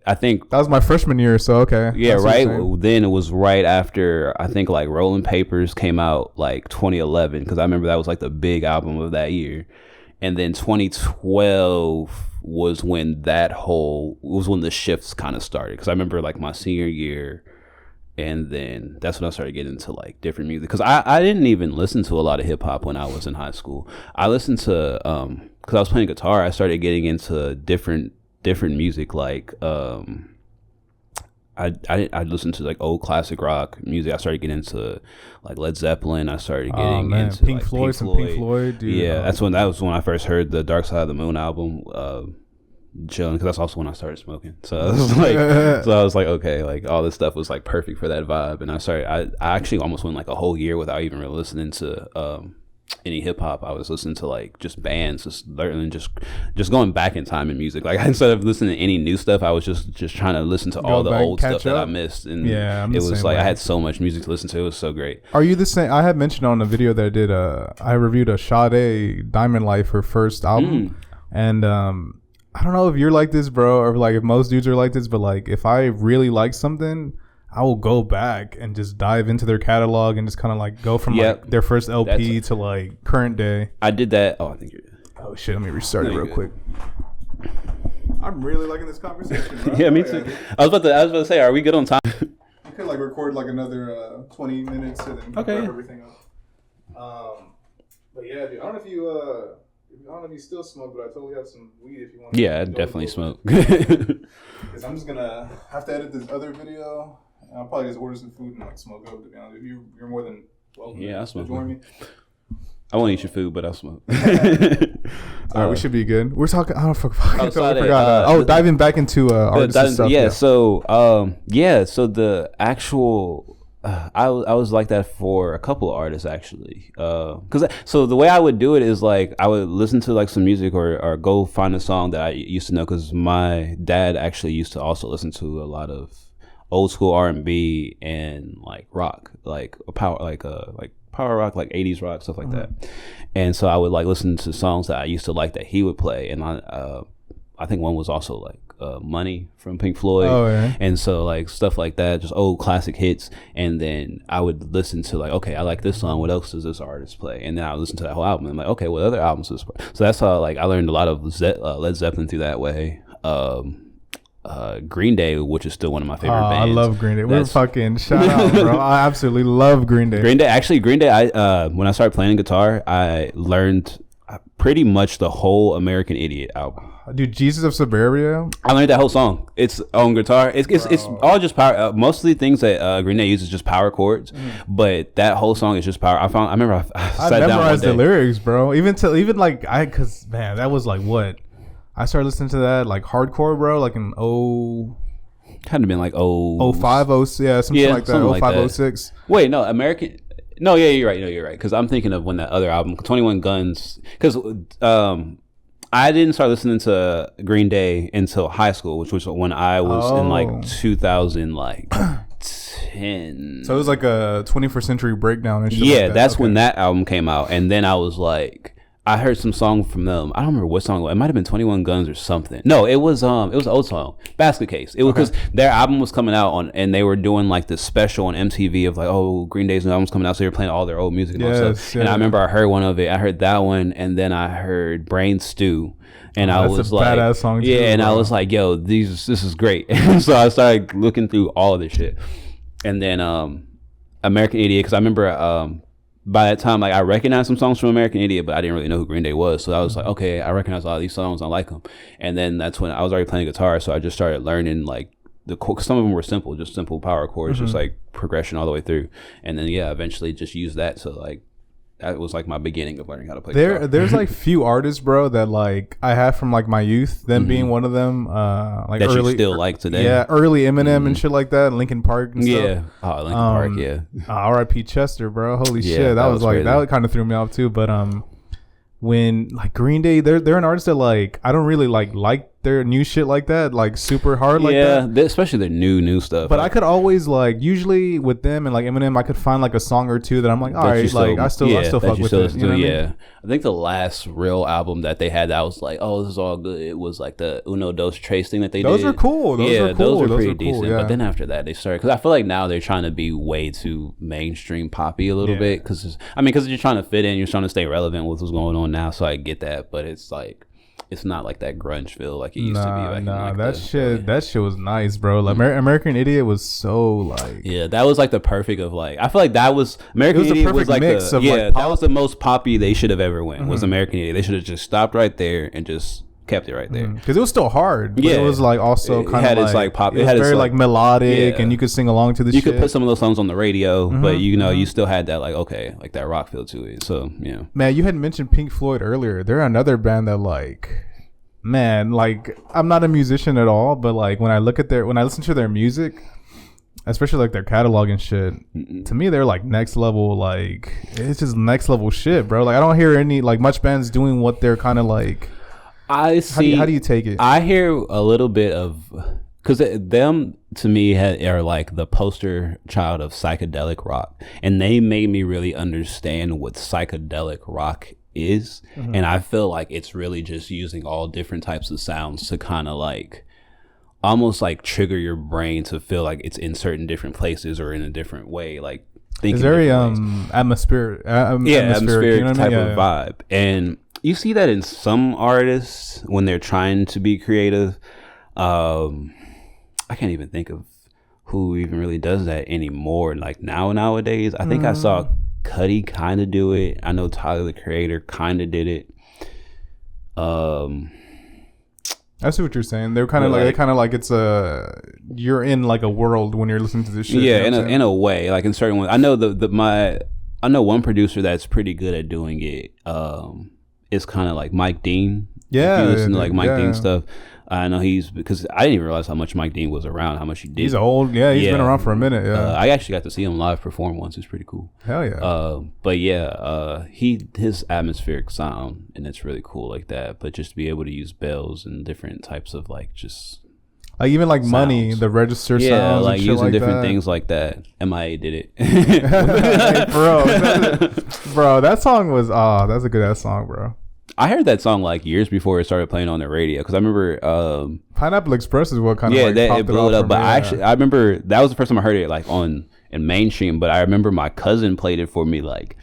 I think that was my freshman year. So okay. Yeah, right. Then it was right after I think like Rolling Papers came out like 2011 because I remember that was like the big album of that year, and then 2012 was when the shifts kind of started because I remember like my senior year. And then that's when I started getting into like different music because I didn't even listen to a lot of hip hop when I was in high school. I listened to because I was playing guitar. I started getting into different music like I listened to like old classic rock music. I started getting into like Led Zeppelin. I started getting into Pink Floyd. Pink Floyd. Dude. Yeah, that was when I first heard the Dark Side of the Moon album. Chilling because that's also when I started smoking. So I was like, okay, like all this stuff was like perfect for that vibe. And I actually almost went like a whole year without even really listening to any hip hop. I was listening to like just bands, just learning, just going back in time in music. Like instead of listening to any new stuff, I was just trying to listen to all the old stuff that I missed. And it was like I had so much music to listen to. It was so great. Are you the same? I had mentioned on a video that I did. I reviewed a Sade Diamond Life, her first album, and I don't know if you're like this, bro, or like if most dudes are like this, but like if I really like something, I will go back and just dive into their catalog and just kind of like go from like their first LP to like current day. I did that. Oh, I think you're. Oh shit! Let me restart it real quick. I'm really liking this conversation, bro. Yeah, me too. I was about to say, are we good on time? We could like record like another 20 minutes and then wrap everything up. But yeah, dude, I don't know if you still smoke, but I totally have some weed if you want. Yeah, I definitely smoke. Because I'm just gonna have to edit this other video. I'll probably just order some food and like smoke up. To be honest, if you're more than welcome. Yeah, I'll smoke. Join me. I won't eat your food, but I'll smoke. All right, we should be good. We're talking. I forgot. Diving back into artists stuff. Yeah. So So the actual. I was like that for a couple of artists actually, so the way I would do it is like I would listen to like some music or go find a song that I used to know because my dad actually used to also listen to a lot of old school R&B and like rock, like power rock, like 80s rock, stuff like that. And so I would like listen to songs that I used to like that he would play, and I think one was also like Money from Pink Floyd. And so like stuff like that, just old classic hits. And then I would listen to like, okay, I like this song, what else does this artist play? And then I would listen to that whole album and I'm like, okay, what other albums does this play? So that's how like I learned a lot of Led Zeppelin through that way. Green Day, which is still one of my favorite bands. I love Green Day. We're fucking shout out, bro. I absolutely love Green Day. Green Day, I when I started playing guitar, I learned pretty much the whole American Idiot album. Dude, Jesus of Suburbia. I learned that whole song. It's on guitar. It's all just power. Mostly things that Green Day uses just power chords, but that whole song is just power. I remember I memorized the lyrics, bro. Because man, that was like what I started listening to that like hardcore, bro. Like in had to been like 05, something like that. 05, 06. Wait, no, American. No, yeah, you're right. No, you're right. Because I'm thinking of when that other album, 21 Guns. Because I didn't start listening to Green Day until high school, which was when I was in like 2000, like 10. So it was like a 21st Century Breakdown and shit. Yeah, like that's when that album came out, and then I was like, I heard some song from them. I don't remember what song it was. It might have been 21 Guns or something. No, it was an old song, Basket Case. It was because their album was coming out and they were doing like this special on MTV of like, oh, Green Day's new album's coming out, so they were playing all their old music and all stuff. Yeah. And I remember I heard one of it. I heard that one, and then I heard Brain Stew. And I was like, badass song too, and bro. I was like, yo, this is great. So I started looking through all of this shit. And then American Idiot, because I remember by that time, like I recognized some songs from American Idiot, but I didn't really know who Green Day was. So I was like, okay, I recognize a lot of these songs. I like them. And then that's when I was already playing guitar. So I just started learning like some of them were simple, just simple power chords, just like progression all the way through. And then, eventually just use that to like, that was like my beginning of learning how to play guitar. There's like few artists, bro, that like I have from like my youth, them being one of them. Like that early, you still like today. Yeah, early Eminem and shit like that, Linkin Park and stuff. Yeah, Linkin Park, yeah. R.I.P. Chester, bro. Holy shit, that was like crazy. That kind of threw me off too. But when like Green Day, they're an artist that like I don't really like their new shit like that, like super hard like that. Yeah, especially their new stuff. But I could always like, usually with them and like Eminem, I could find like a song or two that I'm like, all right, like I still fuck with it. You know what I mean? I think the last real album that they had that was like, oh, this is all good. It was like the Uno Dos Tres thing that they did. Those are cool. Those were pretty decent. But then after that, they started, because I feel like now they're trying to be way too mainstream poppy a little bit. Because you're trying to fit in, you're trying to stay relevant with what's going on now. So I get that, but it's like, it's not like that grunge feel like it used to be. That shit was nice, bro. Like American Idiot was so like, that was like the perfect of like, I feel like that was American Idiot was like mix of like that was the most poppy they should have ever went. Was American Idiot. They should have just stopped right there and just kept it right there, because it was still hard, but it was like also kind of like pop. It had very like melodic, and you could sing along to the shit. You could put some of those songs on the radio, but you still had that like, okay, like that rock feel to it. So man, you had mentioned Pink Floyd earlier. They're another band that like, man, like I'm not a musician at all, but like when I listen to their music, especially like their catalog and shit, to me they're like next level. Like it's just next level shit, bro. Like I don't hear any like much bands doing what they're kind of like. I see. How do you take it? I hear a little bit of, because them to me are like the poster child of psychedelic rock, and they made me really understand what psychedelic rock is. And I feel like it's really just using all different types of sounds to kind of like almost like trigger your brain to feel like it's in certain different places or in a different way. Like it's very atmospheric type of vibe. And you see that in some artists when they're trying to be creative. I can't even think of who even really does that anymore. Like nowadays, I think I saw Cudi kind of do it. I know Tyler the Creator kind of did it. I see what you're saying. They're kind of like it's you're in like a world when you're listening to this shit. Yeah, in a way, like in certain ones. I know I know one producer that's pretty good at doing it. It's kind of like Mike Dean. Yeah, if you listen to like Mike Dean stuff, I know because I didn't even realize how much Mike Dean was around, how much he did. He's old. Yeah, he's been around for a minute. Yeah, I actually got to see him live perform once. It's pretty cool. Hell yeah. But yeah, his atmospheric sound, and it's really cool like that. But just to be able to use bells and different types of like just. Like even like sounds. Money, the register sounds. Yeah, like using like different things like that. MIA did it. bro, that song was that's a good ass song, bro. I heard that song like years before it started playing on the radio, because I remember Pineapple Express is what kind of it blew it up. But I remember that was the first time I heard it like in mainstream. But I remember my cousin played it for me like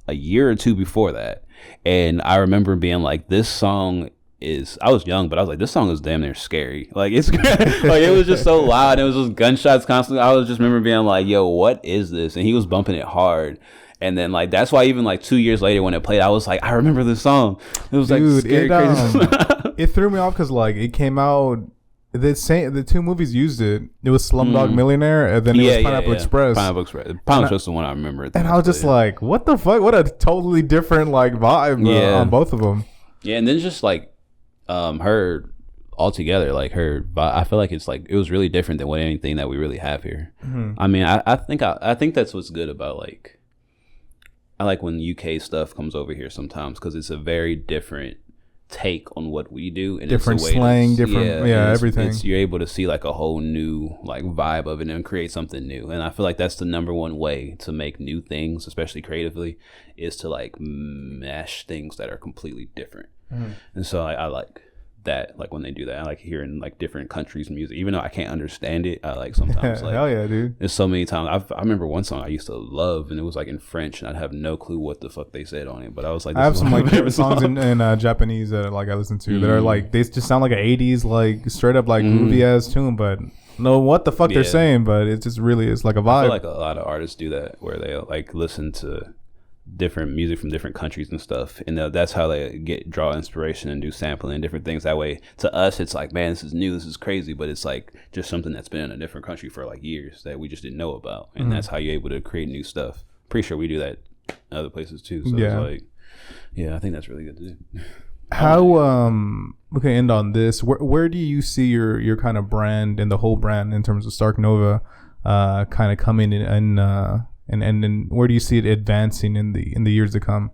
a year or two before that, and I remember being like, this song is, I was young, but I was like, this song is damn near scary. Like it's like it was just so loud. It was just gunshots constantly. I was just remember being like, yo, what is this? And he was bumping it hard. And then like that's why even like 2 years later when it played, I was like, I remember this song. It was like scary, crazy. It threw me off because like it came out the two movies used it. It was Slumdog Millionaire, and then it was Pineapple Express. Pineapple Express is the one I remember. And I was just like, what the fuck? What a totally different like vibe on both of them. Yeah, and then just like her altogether, like her, I feel like it's like it was really different than anything that we really have here. I mean, I think that's what's good about like. I like when UK stuff comes over here sometimes because it's a very different take on what we do, and different it's a way slang, everything. You're able to see like a whole new like vibe of it and create something new. And I feel like that's the number one way to make new things, especially creatively, is to like mash things that are completely different. And so I like that, like when they do that. I like hearing like different countries' music, even though I can't understand it. I like sometimes like hell yeah, dude. There's so many times I remember one song I used to love, and it was like in French, and I'd have no clue what the fuck they said on it. But I was like, I have some like favorite songs in Japanese that like I listen to that are like they just sound like an 80s like straight up like groovy ass tune, but know what the fuck they're saying, but it just really is like a vibe. I feel like a lot of artists do that, where they like listen to different music from different countries and stuff, and that's how they draw inspiration and do sampling and different things. That way to us it's like, man, this is new, this is crazy, but it's like just something that's been in a different country for like years that we just didn't know about, and that's how you're able to create new stuff. Pretty sure we do that in other places too, so it's like, I think that's really good to do. How we can end on this. Where do you see your kind of brand and the whole brand in terms of Stark Nova kind of coming in and where do you see it advancing in the years to come?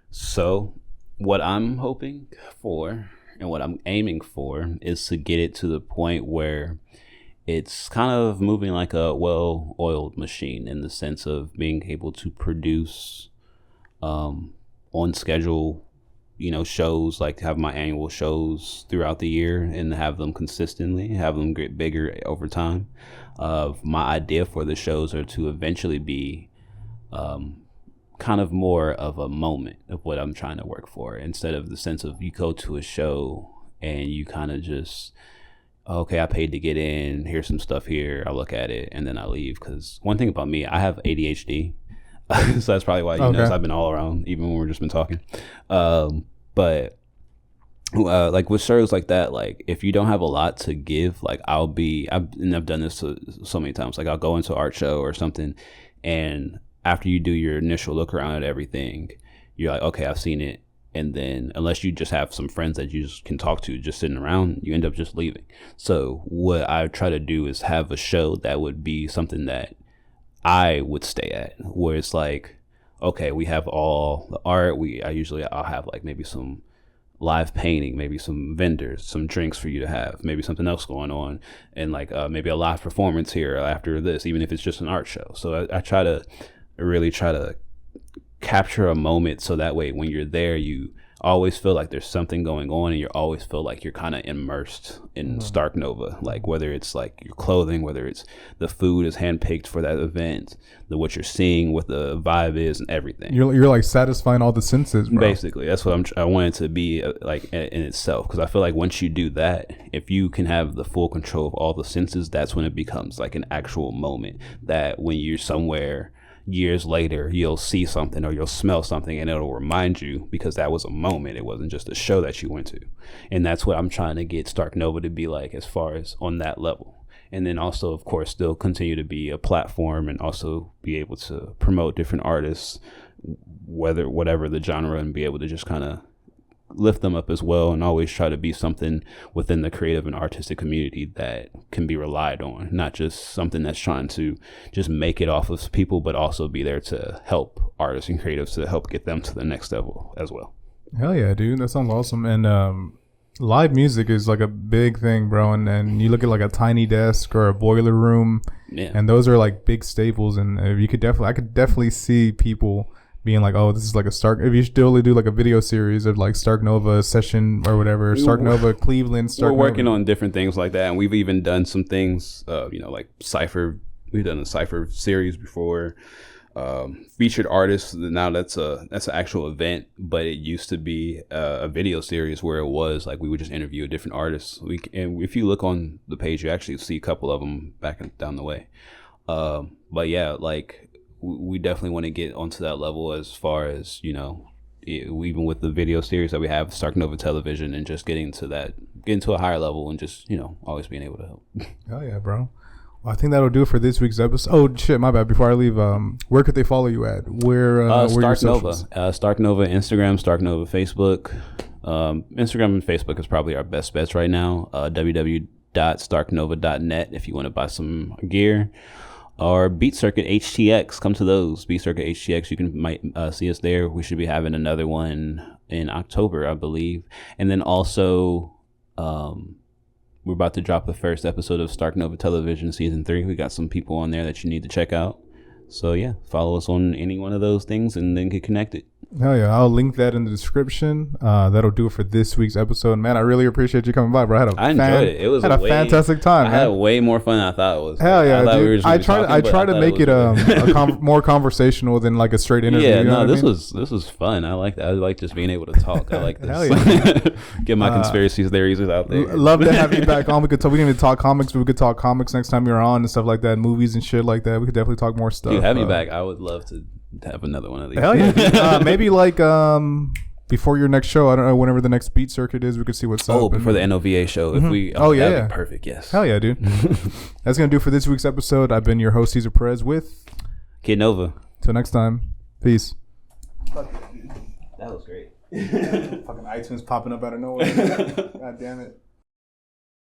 So what I'm hoping for And what I'm aiming for is to get it to the point where it's kind of moving like a well-oiled machine, in the sense of being able to produce on schedule, shows, like have my annual shows throughout the year and have them consistently, have them get bigger over time. My idea for the shows are to eventually be kind of more of a moment of what I'm trying to work for, instead of the sense of you go to a show and you kind of just, okay, I paid to get in, here's some stuff here, I look at it, and then I leave. Because one thing about me, I have ADHD. So that's probably why you notice I've been all around, even when we've just been talking. But like with shows like that, like if you don't have a lot to give, like I've done this so many times. Like I'll go into an art show or something, and after you do your initial look around at everything, you're like, okay, I've seen it. And then unless you just have some friends that you just can talk to just sitting around, you end up just leaving. So what I try to do is have a show that would be something that I would stay at, where it's like, okay, we have all the art. I'll have like maybe some live painting, maybe some vendors, some drinks for you to have, maybe something else going on, and like maybe a live performance here after this, even if it's just an art show. So I try to really try to capture a moment, so that way when you're there, you always feel like there's something going on, and you always feel like you're kind of immersed in Stark Nova. Like whether it's like your clothing, whether it's the food is handpicked for that event, what you're seeing, what the vibe is, and everything. You're like satisfying all the senses, bro. Basically, that's what I want it to be like in itself. Because I feel like once you do that, if you can have the full control of all the senses, that's when it becomes like an actual moment. That when you're somewhere years later, you'll see something or you'll smell something, and it'll remind you, because that was a moment. It wasn't just a show that you went to. And that's what I'm trying to get Stark Nova to be like, as far as on that level. And then also, of course, still continue to be a platform and also be able to promote different artists, whatever the genre, and be able to just kind of lift them up as well, and always try to be something within the creative and artistic community that can be relied on, not just something that's trying to just make it off of people, but also be there to help artists and creatives, to help get them to the next level as well. Hell yeah, dude, that sounds awesome. And live music is like a big thing, bro, and you look at like a Tiny Desk or a Boiler Room, and those are like big staples. And I could definitely see people being like, oh, this is like a Stark. If you still do like a video series of like Stark Nova session or whatever, Stark Nova Cleveland. We're working on different things like that, and we've even done some things, like Cypher. We've done a Cypher series before. Featured artists. Now that's an actual event, but it used to be a video series where it was like we would just interview different artists. And if you look on the page, you actually see a couple of them down the way. But yeah, like. We definitely want to get onto that level, as far as, even with the video series that we have, Stark Nova Television, and just getting to a higher level, and just, always being able to help. Oh yeah, bro. Well, I think that'll do it for this week's episode. Oh shit, my bad. Before I leave, where could they follow you at? Where Stark Nova. Stark Nova Instagram, Stark Nova Facebook. Instagram and Facebook is probably our best bets right now. www.starknova.net if you want to buy some gear. Or Beat Circuit HTX, come to those. Beat Circuit HTX, you might see us there. We should be having another one in October, I believe. And then also, we're about to drop the first episode of Stark Nova Television Season 3. We got some people on there that you need to check out. So yeah, follow us on any one of those things and then get connected. Hell yeah, I'll link that in the description. That'll do it for this week's episode. Man, I really appreciate you coming by, bro. I enjoyed it. It was a fantastic time. I had way more fun than I thought it was. Hell yeah, dude. I try to make it more conversational than like a straight interview. Yeah, no, this was fun. I like that. I like just being able to talk. I like this. Hell yeah. Get my conspiracy theories out there. Love to have you back on. We didn't even talk comics, but we could talk comics next time you're on and stuff like that, movies and shit like that. We could definitely talk more stuff. Dude, have me back. I would love to have another one of these. Hell yeah. Maybe like before your next show, I don't know, whenever the next Beat Circuit is, we could see what's up. Oh, before the NOVA show. If we that'd be perfect, yes. Hell yeah, dude. That's gonna do it for this week's episode. I've been your host, Cesar Perez, with Kid Nova. Till next time. Peace. That was great. Fucking iTunes popping up out of nowhere. God damn it.